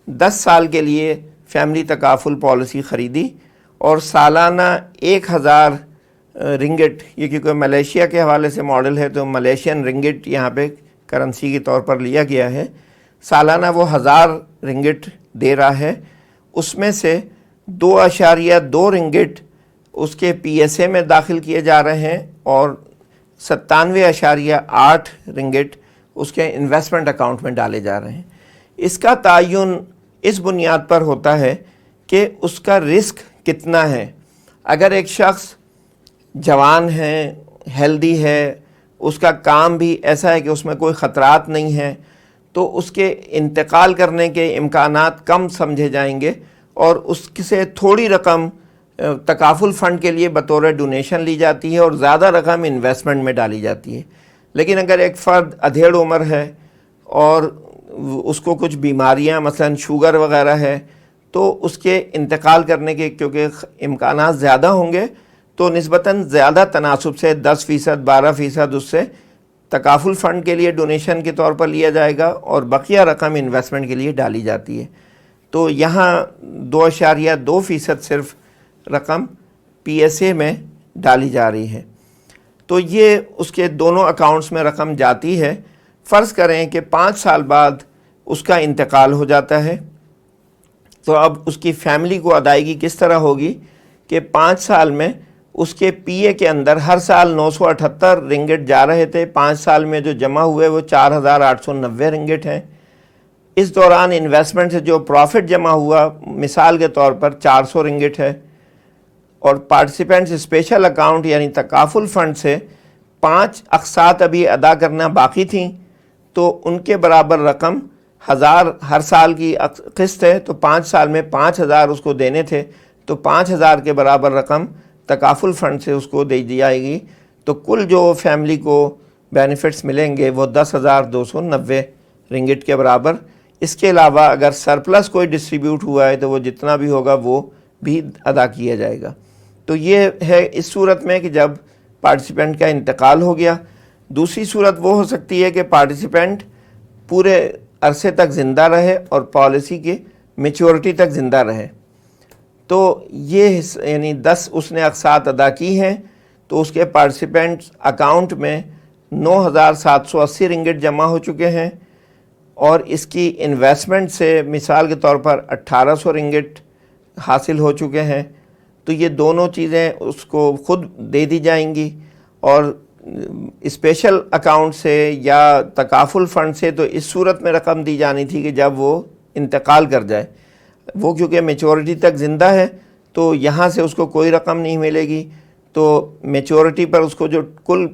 10 سال کے لیے فیملی تکافل پالیسی خریدی، اور سالانہ 1000 رنگٹ، یہ کیونکہ ملیشیا کے حوالے سے ماڈل ہے تو ملیشین رنگٹ یہاں پہ کرنسی کے طور پر لیا گیا ہے، سالانہ وہ 1000 رنگٹ دے رہا ہے، اس میں سے 2.2 رنگٹ اس کے پی ایس اے میں داخل کیے جا رہے ہیں، اور 97.8 رنگٹ اس کے انویسٹمنٹ اکاؤنٹ میں ڈالے جا رہے ہیں۔ اس کا تعین اس بنیاد پر ہوتا ہے کہ اس کا رسک کتنا ہے۔ اگر ایک شخص جوان ہے، ہیلدی ہے، اس کا کام بھی ایسا ہے کہ اس میں کوئی خطرات نہیں ہیں، تو اس کے انتقال کرنے کے امکانات کم سمجھے جائیں گے، اور اس سے تھوڑی رقم تکافل فنڈ کے لیے بطور ڈونیشن لی جاتی ہے اور زیادہ رقم انویسٹمنٹ میں ڈالی جاتی ہے۔ لیکن اگر ایک فرد ادھیڑ عمر ہے اور اس کو کچھ بیماریاں مثلا شوگر وغیرہ ہے، تو اس کے انتقال کرنے کے کیونکہ امکانات زیادہ ہوں گے تو نسبتاً زیادہ تناسب سے 10%، 12% اس سے تکافل فنڈ کے لیے ڈونیشن کے طور پر لیا جائے گا، اور بقیہ رقم انویسٹمنٹ کے لیے ڈالی جاتی ہے۔ تو یہاں 2.2% صرف رقم پی ایس اے میں ڈالی جا رہی ہے۔ تو یہ اس کے دونوں اکاؤنٹس میں رقم جاتی ہے۔ فرض کریں کہ 5 سال بعد اس کا انتقال ہو جاتا ہے، تو اب اس کی فیملی کو ادائیگی کس طرح ہوگی کہ 5 سال میں اس کے پی اے کے اندر ہر سال 978 رنگٹ جا رہے تھے، 5 سال میں جو جمع ہوئے وہ 4890 رنگٹ ہیں۔ اس دوران انویسٹمنٹ سے جو پروفٹ جمع ہوا مثال کے طور پر 400 رنگٹ ہے، اور پارٹیسپینٹس اسپیشل اکاؤنٹ یعنی تکافل فنڈ سے 5 اقساط ابھی ادا کرنا باقی تھیں، تو ان کے برابر رقم 1000 ہر سال کی قسط ہے، تو 5 سال میں 5000 اس کو دینے تھے، تو 5000 کے برابر رقم تکافل فنڈ سے اس کو دے دی جائے گی، تو کل جو فیملی کو بینیفٹس ملیں گے وہ 10,290 رنگٹ کے برابر۔ اس کے علاوہ اگر سرپلس کوئی ڈسٹریبیوٹ ہوا ہے تو وہ جتنا بھی ہوگا وہ بھی ادا کیا جائے گا۔ تو یہ ہے اس صورت میں کہ جب پارٹیسپینٹ کا انتقال ہو گیا۔ دوسری صورت وہ ہو سکتی ہے کہ پارٹیسپینٹ پورے عرصے تک زندہ رہے اور پالیسی کے میچورٹی تک زندہ رہے، تو یہ یعنی 10 اس نے اقساط ادا کی ہیں، تو اس کے پارٹیسپینٹ اکاؤنٹ میں 9,780 رنگٹ جمع ہو چکے ہیں، اور اس کی انویسٹمنٹ سے مثال کے طور پر 1,800 رنگٹ حاصل ہو چکے ہیں، تو یہ دونوں چیزیں اس کو خود دے دی جائیں گی۔ اور اسپیشل اکاؤنٹ سے یا تکافل فنڈ سے تو اس صورت میں رقم دی جانی تھی کہ جب وہ انتقال کر جائے، وہ کیونکہ میچورٹی تک زندہ ہے تو یہاں سے اس کو کوئی رقم نہیں ملے گی، تو میچورٹی پر اس کو جو کل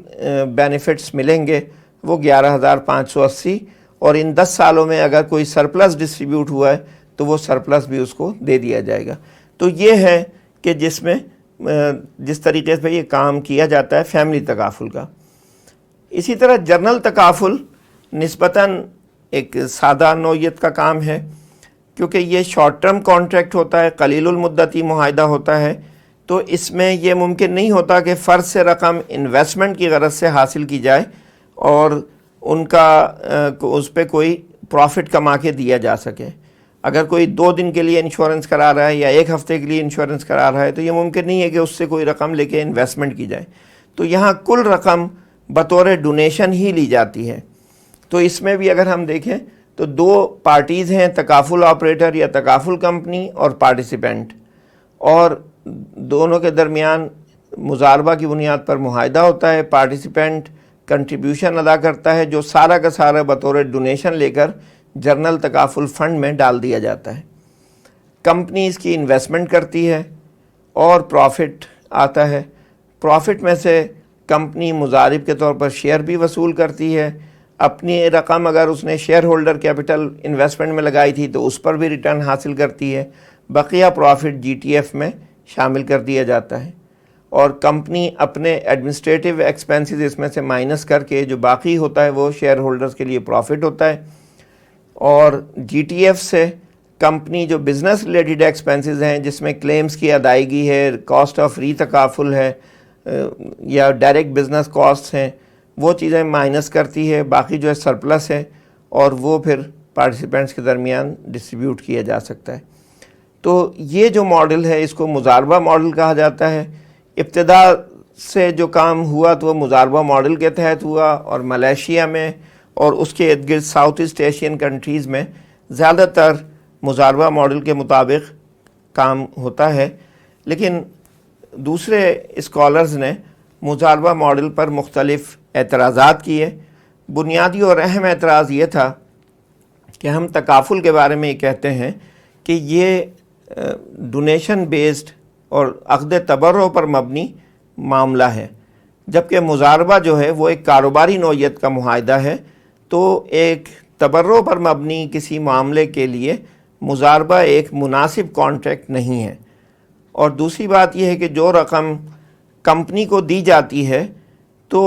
بینیفٹس ملیں گے وہ 11,580، اور ان 10 سالوں میں اگر کوئی سرپلس ڈسٹریبیوٹ ہوا ہے تو وہ سرپلس بھی اس کو دے دیا جائے گا۔ تو یہ ہے کہ جس طریقے سے یہ کام کیا جاتا ہے فیملی تکافل کا۔ اسی طرح جنرل تکافل نسبتاً ایک سادہ نوعیت کا کام ہے، کیونکہ یہ شارٹ ٹرم کانٹریکٹ ہوتا ہے، قلیل المدتی معاہدہ ہوتا ہے، تو اس میں یہ ممکن نہیں ہوتا کہ فرد سے رقم انویسٹمنٹ کی غرض سے حاصل کی جائے اور ان کا اس پہ کوئی پروفٹ کما کے دیا جا سکے۔ اگر کوئی 2 دن کے لیے انشورنس کرا رہا ہے یا 1 ہفتے کے لیے انشورنس کرا رہا ہے تو یہ ممکن نہیں ہے کہ اس سے کوئی رقم لے کے انویسٹمنٹ کی جائے، تو یہاں کل رقم بطور ڈونیشن ہی لی جاتی ہے۔ تو اس میں بھی اگر ہم دیکھیں تو 2 پارٹیز ہیں، تکافل آپریٹر یا تکافل کمپنی اور پارٹیسپینٹ، اور دونوں کے درمیان مضاربہ کی بنیاد پر معاہدہ ہوتا ہے۔ پارٹیسپینٹ کنٹریبیوشن ادا کرتا ہے جو سارا کا سارا بطور ڈونیشن لے کر جنرل تکافل فنڈ میں ڈال دیا جاتا ہے۔ کمپنی اس کی انویسٹمنٹ کرتی ہے اور پروفٹ آتا ہے، پروفٹ میں سے کمپنی مضارب کے طور پر شیئر بھی وصول کرتی ہے، اپنی رقم اگر اس نے شیئر ہولڈر کیپٹل انویسٹمنٹ میں لگائی تھی تو اس پر بھی ریٹرن حاصل کرتی ہے، بقیہ پروفٹ جی ٹی ایف میں شامل کر دیا جاتا ہے، اور کمپنی اپنے ایڈمنسٹریٹو ایکسپینسز اس میں سے مائنس کر کے جو باقی ہوتا ہے وہ شیئر ہولڈرز کے لیے پروفٹ ہوتا ہے۔ اور جی ٹی ایف سے کمپنی جو بزنس ریلیٹڈ ایکسپینسز ہیں جس میں کلیمز کی ادائیگی ہے، کاسٹ آف ری تکافل ہے یا ڈائریکٹ بزنس کاسٹ ہیں، وہ چیزیں مائنس کرتی ہے، باقی جو ہے سرپلس ہے، اور وہ پھر پارٹیسپینٹس کے درمیان ڈسٹریبیوٹ کیا جا سکتا ہے۔ تو یہ جو ماڈل ہے اس کو مضاربہ ماڈل کہا جاتا ہے۔ ابتدا سے جو کام ہوا تو وہ مضاربہ ماڈل کے تحت ہوا، اور ملیشیا میں اور اس کے ارد گرد ساؤتھ ایسٹ ایشین کنٹریز میں زیادہ تر مضاربہ ماڈل کے مطابق کام ہوتا ہے، لیکن دوسرے اسکالرز نے مضاربہ ماڈل پر مختلف اعتراضات کیے۔ بنیادی اور اہم اعتراض یہ تھا کہ ہم تکافل کے بارے میں یہ کہتے ہیں کہ یہ ڈونیشن بیسڈ اور عقد تبرع پر مبنی معاملہ ہے، جبکہ مضاربہ جو ہے وہ ایک کاروباری نوعیت کا معاہدہ ہے، تو ایک تبرع پر مبنی کسی معاملے کے لیے مضاربہ ایک مناسب کانٹریکٹ نہیں ہے۔ اور دوسری بات یہ ہے کہ جو رقم کمپنی کو دی جاتی ہے تو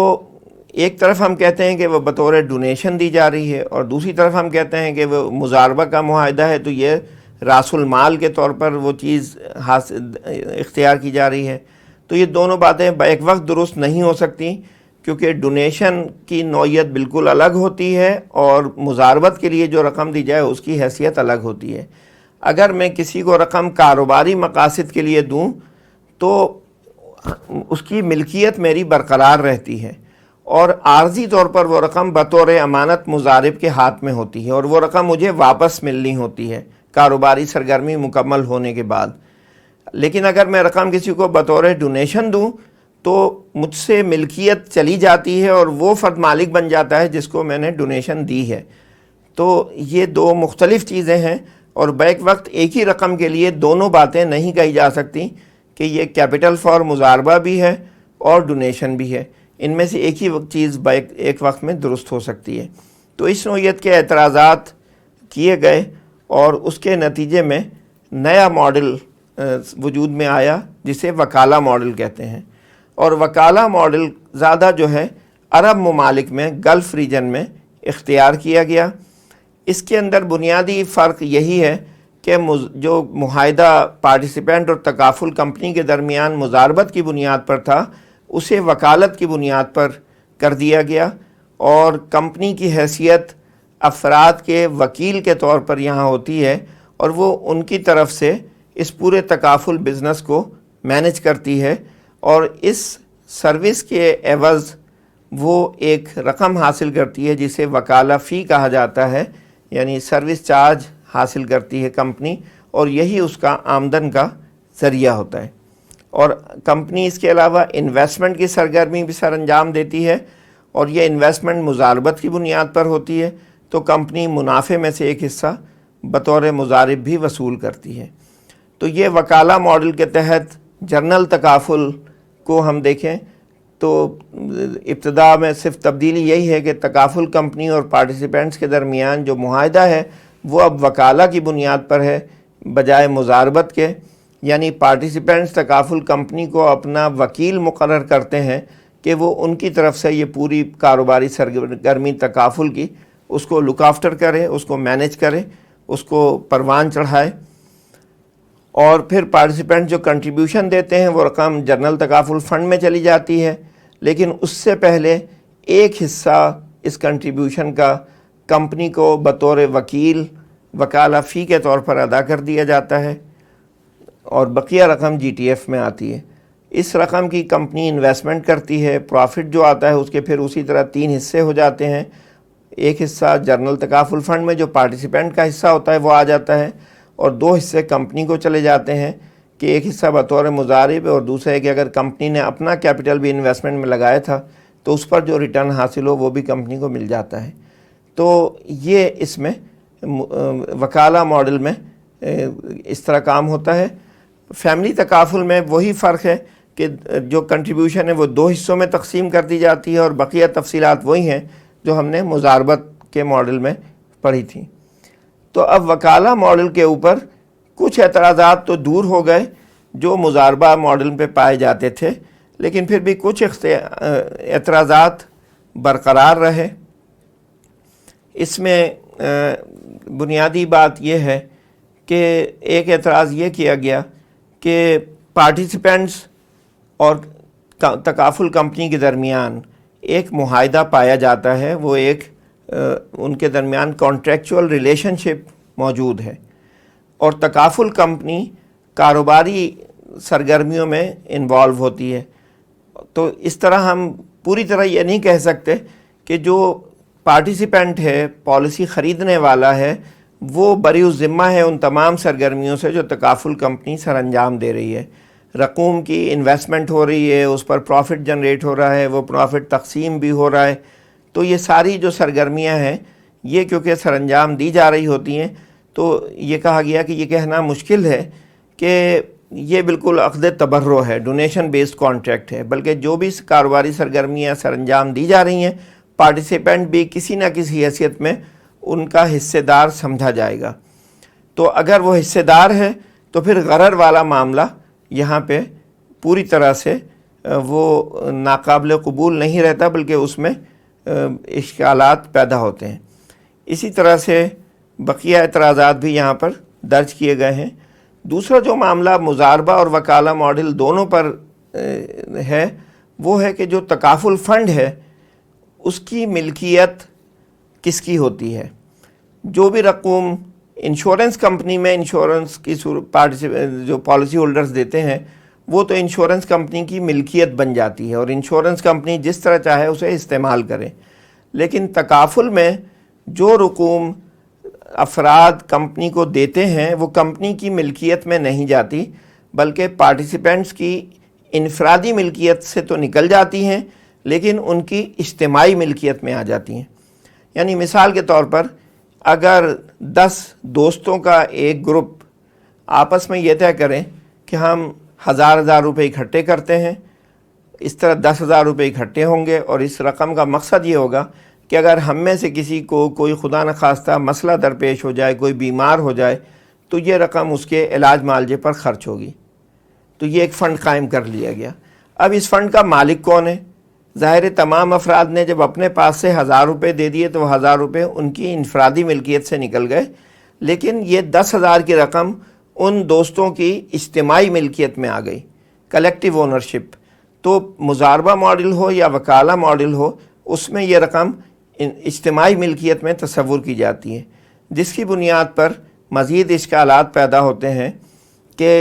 ایک طرف ہم کہتے ہیں کہ وہ بطور ڈونیشن دی جا رہی ہے، اور دوسری طرف ہم کہتے ہیں کہ وہ مضاربہ کا معاہدہ ہے تو یہ راس المال کے طور پر وہ چیز اختیار کی جا رہی ہے۔ تو یہ دونوں باتیں بیک وقت درست نہیں ہو سکتی، کیونکہ ڈونیشن کی نوعیت بالکل الگ ہوتی ہے اور مضاربت کے لیے جو رقم دی جائے اس کی حیثیت الگ ہوتی ہے۔ اگر میں کسی کو رقم کاروباری مقاصد کے لیے دوں تو اس کی ملکیت میری برقرار رہتی ہے، اور عارضی طور پر وہ رقم بطور امانت مضارب کے ہاتھ میں ہوتی ہے، اور وہ رقم مجھے واپس ملنی ہوتی ہے کاروباری سرگرمی مکمل ہونے کے بعد۔ لیکن اگر میں رقم کسی کو بطور ڈونیشن دوں تو مجھ سے ملکیت چلی جاتی ہے اور وہ فرد مالک بن جاتا ہے جس کو میں نے ڈونیشن دی ہے۔ تو یہ دو مختلف چیزیں ہیں، اور بیک وقت ایک ہی رقم کے لیے دونوں باتیں نہیں کہی جا سکتی کہ یہ کیپٹل فار مضاربہ بھی ہے اور ڈونیشن بھی ہے۔ ان میں سے ایک ہی چیز ایک وقت میں درست ہو سکتی ہے۔ تو اس نوعیت کے اعتراضات کیے گئے اور اس کے نتیجے میں نیا ماڈل وجود میں آیا جسے وکالہ ماڈل کہتے ہیں، اور وکالہ ماڈل زیادہ جو ہے عرب ممالک میں، گلف ریجن میں اختیار کیا گیا۔ اس کے اندر بنیادی فرق یہی ہے کہ جو معاہدہ پارٹیسپینٹ اور تکافل کمپنی کے درمیان مضاربت کی بنیاد پر تھا، اسے وکالت کی بنیاد پر کر دیا گیا، اور کمپنی کی حیثیت افراد کے وکیل کے طور پر یہاں ہوتی ہے، اور وہ ان کی طرف سے اس پورے تکافل بزنس کو مینج کرتی ہے، اور اس سروس کے عوض وہ ایک رقم حاصل کرتی ہے جسے وکالہ فی کہا جاتا ہے، یعنی سروس چارج حاصل کرتی ہے کمپنی، اور یہی اس کا آمدن کا ذریعہ ہوتا ہے۔ اور کمپنی اس کے علاوہ انویسٹمنٹ کی سرگرمی بھی سر انجام دیتی ہے، اور یہ انویسٹمنٹ مضاربت کی بنیاد پر ہوتی ہے، تو کمپنی منافع میں سے ایک حصہ بطور مضارب بھی وصول کرتی ہے۔ تو یہ وکالہ ماڈل کے تحت جنرل تکافل کو ہم دیکھیں تو ابتدا میں صرف تبدیلی یہی ہے کہ تکافل کمپنی اور پارٹیسپینٹس کے درمیان جو معاہدہ ہے وہ اب وکالہ کی بنیاد پر ہے بجائے مضاربت کے، یعنی پارٹیسپینٹس تکافل کمپنی کو اپنا وکیل مقرر کرتے ہیں کہ وہ ان کی طرف سے یہ پوری کاروباری سرگرمی تکافل کی اس کو لک آفٹر کرے، اس کو مینج کرے، اس کو پروان چڑھائے، اور پھر پارٹیسپینٹ جو کنٹریبیوشن دیتے ہیں وہ رقم جنرل تکافل فنڈ میں چلی جاتی ہے، لیکن اس سے پہلے ایک حصہ اس کنٹریبیوشن کا کمپنی کو بطور وکیل وکالہ فی کے طور پر ادا کر دیا جاتا ہے، اور بقیہ رقم جی ٹی ایف میں آتی ہے۔ اس رقم کی کمپنی انویسٹمنٹ کرتی ہے، پروفٹ جو آتا ہے اس کے پھر اسی طرح 3 حصے ہو جاتے ہیں۔ ایک حصہ جنرل تکافل فنڈ میں جو پارٹیسپینٹ کا حصہ ہوتا ہے وہ آ جاتا ہے، اور 2 حصے کمپنی کو چلے جاتے ہیں، کہ ایک حصہ بطور مضارب اور دوسرا ہے کہ اگر کمپنی نے اپنا کیپٹل بھی انویسٹمنٹ میں لگایا تھا تو اس پر جو ریٹرن حاصل ہو وہ بھی کمپنی کو مل جاتا ہے۔ تو یہ اس میں وکالہ ماڈل میں اس طرح کام ہوتا ہے۔ فیملی تکافل میں وہی فرق ہے کہ جو کنٹریبیوشن ہے وہ 2 حصوں میں تقسیم کر دی جاتی ہے، اور بقیہ تفصیلات وہی ہیں جو ہم نے مضاربت کے ماڈل میں پڑھی تھیں۔ تو اب وکالہ ماڈل کے اوپر کچھ اعتراضات تو دور ہو گئے جو مضاربہ ماڈل پہ پائے جاتے تھے، لیکن پھر بھی کچھ اعتراضات برقرار رہے۔ اس میں بنیادی بات یہ ہے کہ ایک اعتراض یہ کیا گیا کہ پارٹیسپینٹس اور تکافل کمپنی کے درمیان ایک معاہدہ پایا جاتا ہے، وہ ایک ان کے درمیان کانٹریکچول ریلیشن شپ موجود ہے، اور تکافل کمپنی کاروباری سرگرمیوں میں انوالو ہوتی ہے۔ تو اس طرح ہم پوری طرح یہ نہیں کہہ سکتے کہ جو پارٹیسپینٹ ہے، پالیسی خریدنے والا ہے، وہ بری الذمہ ہے ان تمام سرگرمیوں سے جو تکافل کمپنی سر انجام دے رہی ہے۔ رقوم کی انویسٹمنٹ ہو رہی ہے، اس پر پروفٹ جنریٹ ہو رہا ہے، وہ پروفٹ تقسیم بھی ہو رہا ہے۔ تو یہ ساری جو سرگرمیاں ہیں یہ کیونکہ سر انجام دی جا رہی ہوتی ہیں، تو یہ کہا گیا کہ یہ کہنا مشکل ہے کہ یہ بالکل عقد تبرع ہے، ڈونیشن بیسڈ کانٹریکٹ ہے، بلکہ جو بھی کاروباری سرگرمیاں سر انجام دی جا رہی ہیں پارٹیسپینٹ بھی کسی نہ کسی حیثیت میں ان کا حصے دار سمجھا جائے گا۔ تو اگر وہ حصے دار ہے تو پھر غرر والا معاملہ یہاں پہ پوری طرح سے وہ ناقابل قبول نہیں رہتا، بلکہ اس میں اشکالات پیدا ہوتے ہیں۔ اسی طرح سے بقیہ اعتراضات بھی یہاں پر درج کیے گئے ہیں۔ دوسرا جو معاملہ مضاربہ اور وکالہ ماڈل دونوں پر ہے وہ ہے کہ جو تکافل فنڈ ہے اس کی ملکیت کس کی ہوتی ہے۔ جو بھی رقوم انشورنس کمپنی میں انشورنس کی جو پالیسی ہولڈرز دیتے ہیں وہ تو انشورنس کمپنی کی ملکیت بن جاتی ہے، اور انشورنس کمپنی جس طرح چاہے اسے استعمال کرے۔ لیکن تکافل میں جو رقوم افراد کمپنی کو دیتے ہیں وہ کمپنی کی ملکیت میں نہیں جاتی، بلکہ پارٹیسپینٹس کی انفرادی ملکیت سے تو نکل جاتی ہیں لیکن ان کی اجتماعی ملکیت میں آ جاتی ہیں۔ یعنی مثال کے طور پر اگر 10 دوستوں کا ایک گروپ آپس میں یہ طے کریں کہ ہم 1000 روپے اکٹھے کرتے ہیں، اس طرح 10,000 روپے اکٹھے ہوں گے، اور اس رقم کا مقصد یہ ہوگا کہ اگر ہم میں سے کسی کو کوئی خدا نخواستہ مسئلہ درپیش ہو جائے، کوئی بیمار ہو جائے، تو یہ رقم اس کے علاج معالجے پر خرچ ہوگی۔ تو یہ ایک فنڈ قائم کر لیا گیا۔ اب اس فنڈ کا مالک کون ہے؟ ظاہر تمام افراد نے جب اپنے پاس سے 1000 روپے دے دیے تو 1000 روپے ان کی انفرادی ملکیت سے نکل گئے، لیکن یہ 10,000 کی رقم ان دوستوں کی اجتماعی ملکیت میں آ گئی، کلیکٹیو اونرشپ۔ تو مضاربہ ماڈل ہو یا وکالہ ماڈل ہو، اس میں یہ رقم اجتماعی ملکیت میں تصور کی جاتی ہے، جس کی بنیاد پر مزید اشکالات پیدا ہوتے ہیں کہ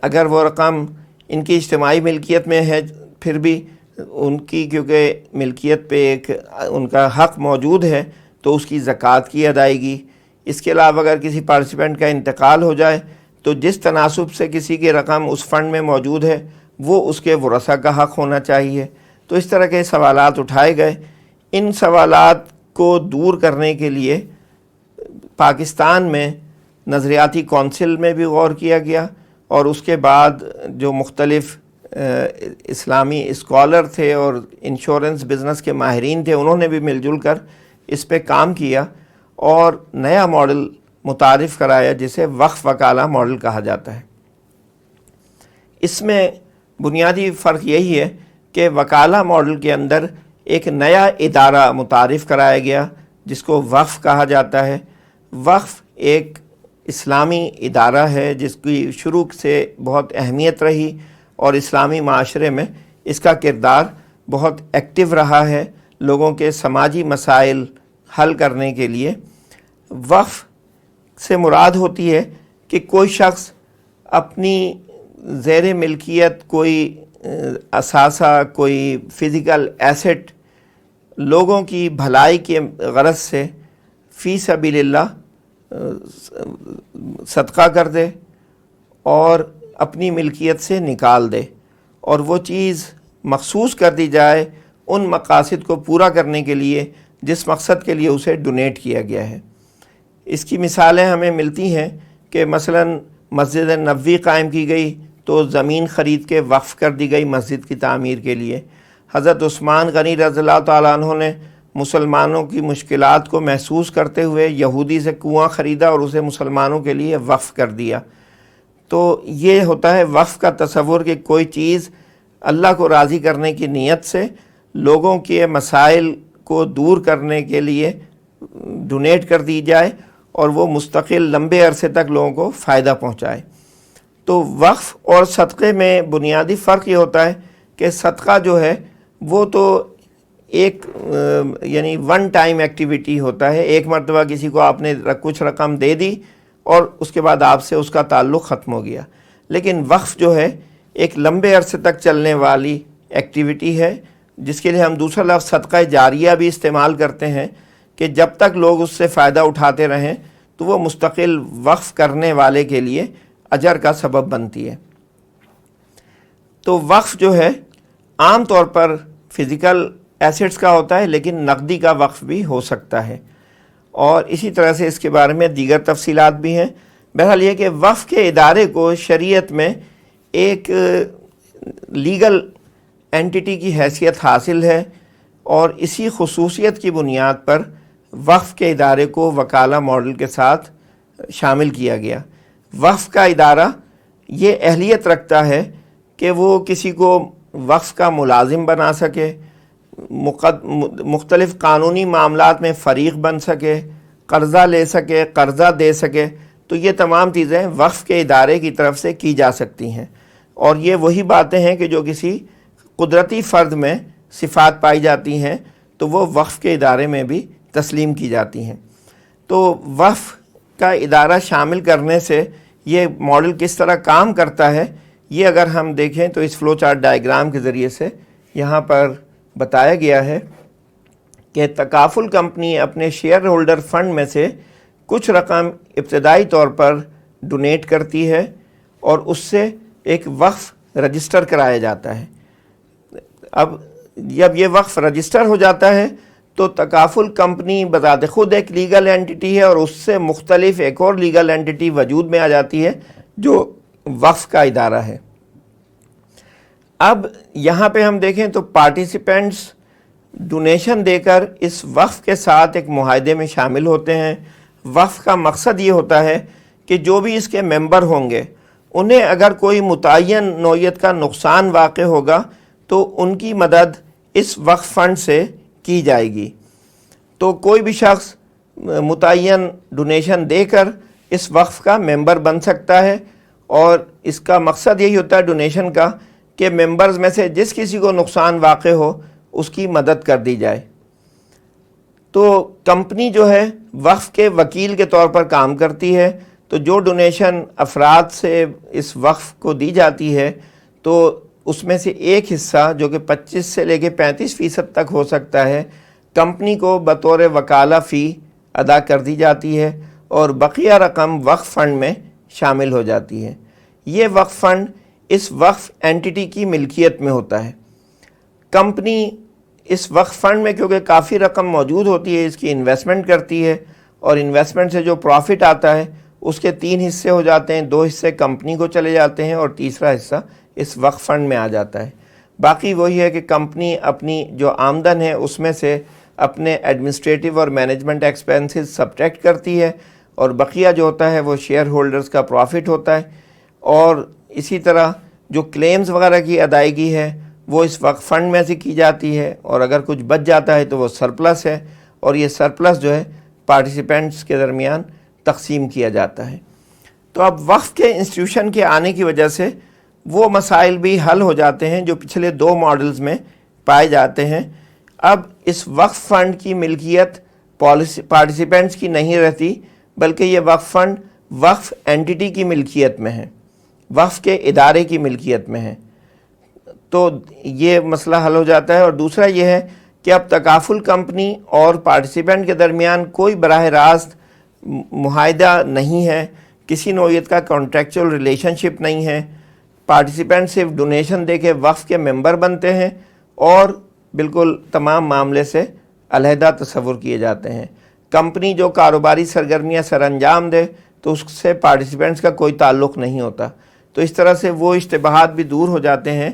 اگر وہ رقم ان کی اجتماعی ملکیت میں ہے، پھر بھی ان کی کیونکہ ملکیت پہ ایک ان کا حق موجود ہے تو اس کی زکوٰۃ کی ادائیگی۔ اس کے علاوہ اگر کسی پارٹیسپینٹ کا انتقال ہو جائے تو جس تناسب سے کسی کی رقم اس فنڈ میں موجود ہے وہ اس کے ورثاء کا حق ہونا چاہیے۔ تو اس طرح کے سوالات اٹھائے گئے۔ ان سوالات کو دور کرنے کے لیے پاکستان میں نظریاتی کونسل میں بھی غور کیا گیا، اور اس کے بعد جو مختلف اسلامی اسکالر تھے اور انشورنس بزنس کے ماہرین تھے، انہوں نے بھی مل جل کر اس پہ کام کیا اور نیا ماڈل متعارف کرایا جسے وقف وکالہ ماڈل کہا جاتا ہے۔ اس میں بنیادی فرق یہی ہے کہ وکالہ ماڈل کے اندر ایک نیا ادارہ متعارف کرایا گیا جس کو وقف کہا جاتا ہے۔ وقف ایک اسلامی ادارہ ہے جس کی شروع سے بہت اہمیت رہی اور اسلامی معاشرے میں اس کا کردار بہت ایکٹیو رہا ہے لوگوں کے سماجی مسائل حل کرنے کے لیے۔ وقف سے مراد ہوتی ہے کہ کوئی شخص اپنی زیر ملکیت کوئی اثاثہ، کوئی فزیکل ایسٹ لوگوں کی بھلائی کے غرض سے فی سبیل اللہ صدقہ کر دے اور اپنی ملکیت سے نکال دے، اور وہ چیز مخصوص کر دی جائے ان مقاصد کو پورا کرنے کے لیے جس مقصد کے لیے اسے ڈونیٹ کیا گیا ہے۔ اس کی مثالیں ہمیں ملتی ہیں کہ مثلاً مسجد نبوی قائم کی گئی تو زمین خرید کے وقف کر دی گئی مسجد کی تعمیر کے لیے۔ حضرت عثمان غنی رضی اللہ تعالیٰ عنہ نے مسلمانوں کی مشکلات کو محسوس کرتے ہوئے یہودی سے کنواں خریدا اور اسے مسلمانوں کے لیے وقف کر دیا۔ تو یہ ہوتا ہے وقف کا تصور کہ کوئی چیز اللہ کو راضی کرنے کی نیت سے لوگوں کے مسائل کو دور کرنے کے لیے ڈونیٹ کر دی جائے اور وہ مستقل لمبے عرصے تک لوگوں کو فائدہ پہنچائے۔ تو وقف اور صدقے میں بنیادی فرق یہ ہوتا ہے کہ صدقہ جو ہے وہ تو ایک یعنی ون ٹائم ایکٹیویٹی ہوتا ہے، ایک مرتبہ کسی کو آپ نے کچھ رقم دے دی اور اس کے بعد آپ سے اس کا تعلق ختم ہو گیا۔ لیکن وقف جو ہے ایک لمبے عرصے تک چلنے والی ایکٹیویٹی ہے جس کے لیے ہم دوسرا لفظ صدقہ جاریہ بھی استعمال کرتے ہیں کہ جب تک لوگ اس سے فائدہ اٹھاتے رہیں تو وہ مستقل وقف کرنے والے کے لیے اجر کا سبب بنتی ہے۔ تو وقف جو ہے عام طور پر فزیکل ایسٹس کا ہوتا ہے، لیکن نقدی کا وقف بھی ہو سکتا ہے، اور اسی طرح سے اس کے بارے میں دیگر تفصیلات بھی ہیں۔ بہرحال یہ کہ وقف کے ادارے کو شریعت میں ایک لیگل اینٹیٹی کی حیثیت حاصل ہے، اور اسی خصوصیت کی بنیاد پر وقف کے ادارے کو وکالہ ماڈل کے ساتھ شامل کیا گیا۔ وقف کا ادارہ یہ اہلیت رکھتا ہے کہ وہ کسی کو وقف کا ملازم بنا سکے، مختلف قانونی معاملات میں فریق بن سکے، قرضہ لے سکے، قرضہ دے سکے۔ تو یہ تمام چیزیں وقف کے ادارے کی طرف سے کی جا سکتی ہیں، اور یہ وہی باتیں ہیں کہ جو کسی قدرتی فرد میں صفات پائی جاتی ہیں تو وہ وقف کے ادارے میں بھی تسلیم کی جاتی ہیں۔ تو وقف کا ادارہ شامل کرنے سے یہ ماڈل کس طرح کام کرتا ہے، یہ اگر ہم دیکھیں تو اس فلو چارٹ ڈائیگرام کے ذریعے سے یہاں پر بتایا گیا ہے کہ تکافل کمپنی اپنے شیئر ہولڈر فنڈ میں سے کچھ رقم ابتدائی طور پر ڈونیٹ کرتی ہے اور اس سے ایک وقف رجسٹر کرایا جاتا ہے۔ اب جب یہ وقف رجسٹر ہو جاتا ہے تو تکافل کمپنی بذات خود ایک لیگل اینٹی ہے، اور اس سے مختلف ایک اور لیگل اینٹی وجود میں آ جاتی ہے جو وقف کا ادارہ ہے۔ اب یہاں پہ ہم دیکھیں تو پارٹیسپینٹس ڈونیشن دے کر اس وقف کے ساتھ ایک معاہدے میں شامل ہوتے ہیں۔ وقف کا مقصد یہ ہوتا ہے کہ جو بھی اس کے ممبر ہوں گے انہیں اگر کوئی متعین نوعیت کا نقصان واقع ہوگا تو ان کی مدد اس وقف فنڈ سے کی جائے گی۔ تو کوئی بھی شخص متعین ڈونیشن دے کر اس وقف کا ممبر بن سکتا ہے، اور اس کا مقصد یہی ہوتا ہے ڈونیشن کا کہ ممبرز میں سے جس کسی کو نقصان واقع ہو اس کی مدد کر دی جائے۔ تو کمپنی جو ہے وقف کے وکیل کے طور پر کام کرتی ہے، تو جو ڈونیشن افراد سے اس وقف کو دی جاتی ہے تو اس میں سے ایک حصہ جو کہ 25 سے لے کے 35% تک ہو سکتا ہے، کمپنی کو بطور وکالہ فی ادا کر دی جاتی ہے، اور بقیہ رقم وقف فنڈ میں شامل ہو جاتی ہے۔ یہ وقف فنڈ اس وقف اینٹی کی ملکیت میں ہوتا ہے۔ کمپنی اس وقف فنڈ میں کیونکہ کافی رقم موجود ہوتی ہے، اس کی انویسٹمنٹ کرتی ہے، اور انویسٹمنٹ سے جو پروفٹ آتا ہے اس کے 3 حصے ہو جاتے ہیں، 2 حصے کمپنی کو چلے جاتے ہیں اور تیسرا حصہ اس وقف فنڈ میں آ جاتا ہے۔ باقی وہی ہے کہ کمپنی اپنی جو آمدن ہے اس میں سے اپنے ایڈمنسٹریٹو اور مینجمنٹ ایکسپینسز سبٹریکٹ کرتی ہے، اور بقیہ جو ہوتا ہے وہ شیئر ہولڈرز کا پروفٹ ہوتا ہے، اور اسی طرح جو کلیمز وغیرہ کی ادائیگی ہے وہ اس وقف فنڈ میں سے کی جاتی ہے، اور اگر کچھ بچ جاتا ہے تو وہ سرپلس ہے، اور یہ سرپلس جو ہے پارٹیسپینٹس کے درمیان تقسیم کیا جاتا ہے۔ تو اب وقف کے انسٹیٹیوشن کے آنے کی وجہ سے وہ مسائل بھی حل ہو جاتے ہیں جو پچھلے 2 ماڈلز میں پائے جاتے ہیں۔ اب اس وقف فنڈ کی ملکیت پارٹیسپینٹس کی نہیں رہتی، بلکہ یہ وقف فنڈ وقف اینٹی کی ملکیت میں ہے، وقف کے ادارے کی ملکیت میں ہے۔ تو یہ مسئلہ حل ہو جاتا ہے۔ اور دوسرا یہ ہے کہ اب تکافل کمپنی اور پارٹیسپینٹ کے درمیان کوئی براہ راست معاہدہ نہیں ہے، کسی نوعیت کا کانٹریکچول ریلیشن شپ نہیں ہے۔ پارٹیسپینٹ صرف ڈونیشن دے کے وقف کے ممبر بنتے ہیں اور بالکل تمام معاملے سے علیحدہ تصور کیے جاتے ہیں۔ کمپنی جو کاروباری سرگرمیاں سر انجام دے تو اس سے پارٹیسپینٹس کا کوئی تعلق نہیں ہوتا۔ تو اس طرح سے وہ اشتباہات بھی دور ہو جاتے ہیں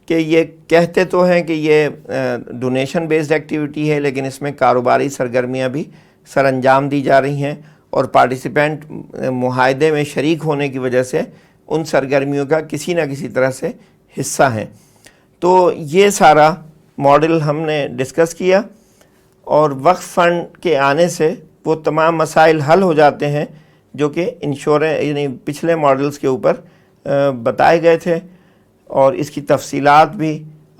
کہ یہ کہتے تو ہیں کہ یہ ڈونیشن بیسڈ ایکٹیویٹی ہے، لیکن اس میں کاروباری سرگرمیاں بھی سر انجام دی جا رہی ہیں، اور پارٹیسپینٹ معاہدے میں شریک ہونے کی وجہ سے ان سرگرمیوں کا کسی نہ کسی طرح سے حصہ ہیں۔ تو یہ سارا ماڈل ہم نے ڈسکس کیا، اور وقف فنڈ کے آنے سے وہ تمام مسائل حل ہو جاتے ہیں جو کہ یعنی پچھلے ماڈلز کے اوپر بتائے گئے تھے، اور اس کی تفصیلات بھی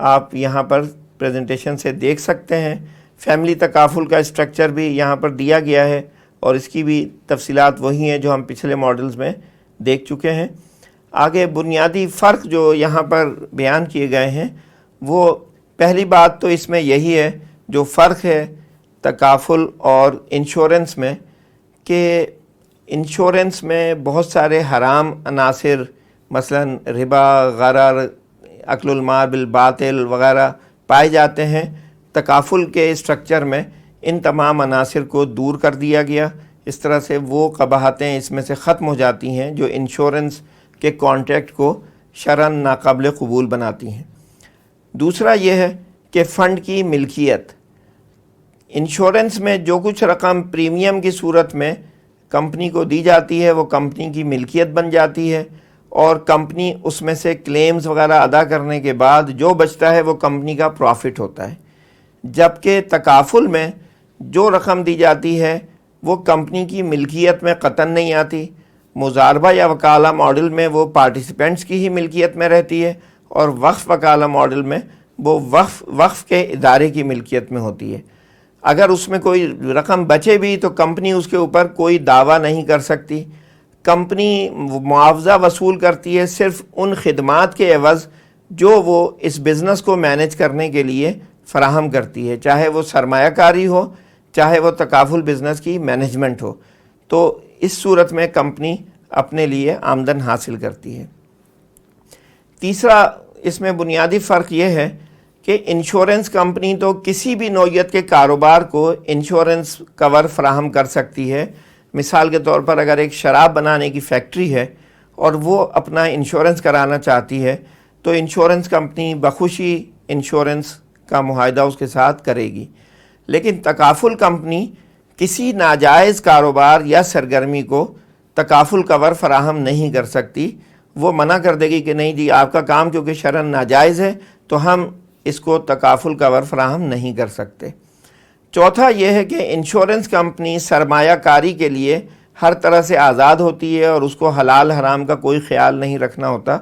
آپ یہاں پر پریزنٹیشن سے دیکھ سکتے ہیں۔ فیملی تکافل کا اسٹرکچر بھی یہاں پر دیا گیا ہے، اور اس کی بھی تفصیلات وہی ہیں جو ہم پچھلے ماڈلز میں دیکھ چکے ہیں۔ آگے بنیادی فرق جو یہاں پر بیان کیے گئے ہیں، وہ پہلی بات تو اس میں یہی ہے جو فرق ہے تکافل اور انشورنس میں، کہ انشورنس میں بہت سارے حرام عناصر مثلا ربا، غرر، اکل المال بالباطل وغیرہ پائے جاتے ہیں۔ تکافل کے اسٹرکچر میں ان تمام عناصر کو دور کر دیا گیا، اس طرح سے وہ قباحتیں اس میں سے ختم ہو جاتی ہیں جو انشورنس کے کانٹریکٹ کو شرعاً ناقابل قبول بناتی ہیں۔ دوسرا یہ ہے کہ فنڈ کی ملکیت۔ انشورنس میں جو کچھ رقم پریمیم کی صورت میں کمپنی کو دی جاتی ہے وہ کمپنی کی ملکیت بن جاتی ہے، اور کمپنی اس میں سے کلیمز وغیرہ ادا کرنے کے بعد جو بچتا ہے وہ کمپنی کا پروفٹ ہوتا ہے۔ جبکہ تکافل میں جو رقم دی جاتی ہے وہ کمپنی کی ملکیت میں قطعاً نہیں آتی۔ مضاربہ یا وکالہ ماڈل میں وہ پارٹیسپینٹس کی ہی ملکیت میں رہتی ہے، اور وقف وکالہ ماڈل میں وہ وقف کے ادارے کی ملکیت میں ہوتی ہے۔ اگر اس میں کوئی رقم بچے بھی تو کمپنی اس کے اوپر کوئی دعویٰ نہیں کر سکتی۔ کمپنی معاوضہ وصول کرتی ہے صرف ان خدمات کے عوض جو وہ اس بزنس کو مینیج کرنے کے لیے فراہم کرتی ہے، چاہے وہ سرمایہ کاری ہو، چاہے وہ تکافل بزنس کی مینجمنٹ ہو۔ تو اس صورت میں کمپنی اپنے لیے آمدن حاصل کرتی ہے۔ تیسرا اس میں بنیادی فرق یہ ہے کہ انشورنس کمپنی تو کسی بھی نوعیت کے کاروبار کو انشورنس کور فراہم کر سکتی ہے۔ مثال کے طور پر اگر ایک شراب بنانے کی فیکٹری ہے اور وہ اپنا انشورنس کرانا چاہتی ہے تو انشورنس کمپنی بخوشی انشورنس کا معاہدہ اس کے ساتھ کرے گی، لیکن تکافل کمپنی کسی ناجائز کاروبار یا سرگرمی کو تکافل کور فراہم نہیں کر سکتی۔ وہ منع کر دے گی کہ نہیں جی آپ کا کام کیونکہ شرعاً ناجائز ہے تو ہم اس کو تکافل کور فراہم نہیں کر سکتے۔ چوتھا یہ ہے کہ انشورنس کمپنی سرمایہ کاری کے لیے ہر طرح سے آزاد ہوتی ہے اور اس کو حلال حرام کا کوئی خیال نہیں رکھنا ہوتا،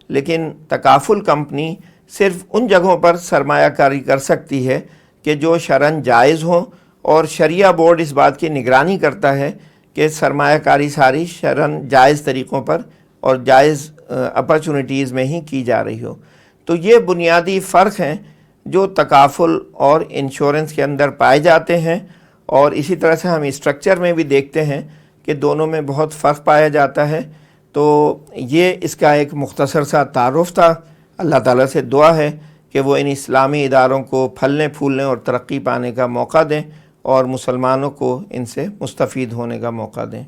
لیکن تکافل کمپنی صرف ان جگہوں پر سرمایہ کاری کر سکتی ہے کہ جو شرعاً جائز ہوں، اور شریعہ بورڈ اس بات کی نگرانی کرتا ہے کہ سرمایہ کاری ساری شرعاً جائز طریقوں پر اور جائز اپرچونٹیز میں ہی کی جا رہی ہو۔ تو یہ بنیادی فرق ہیں جو تکافل اور انشورنس کے اندر پائے جاتے ہیں، اور اسی طرح سے ہم اسٹرکچر میں بھی دیکھتے ہیں کہ دونوں میں بہت فرق پایا جاتا ہے۔ تو یہ اس کا ایک مختصر سا تعارف تھا۔ اللہ تعالیٰ سے دعا ہے کہ وہ ان اسلامی اداروں کو پھلنے پھولنے اور ترقی پانے کا موقع دیں اور مسلمانوں کو ان سے مستفید ہونے کا موقع دیں۔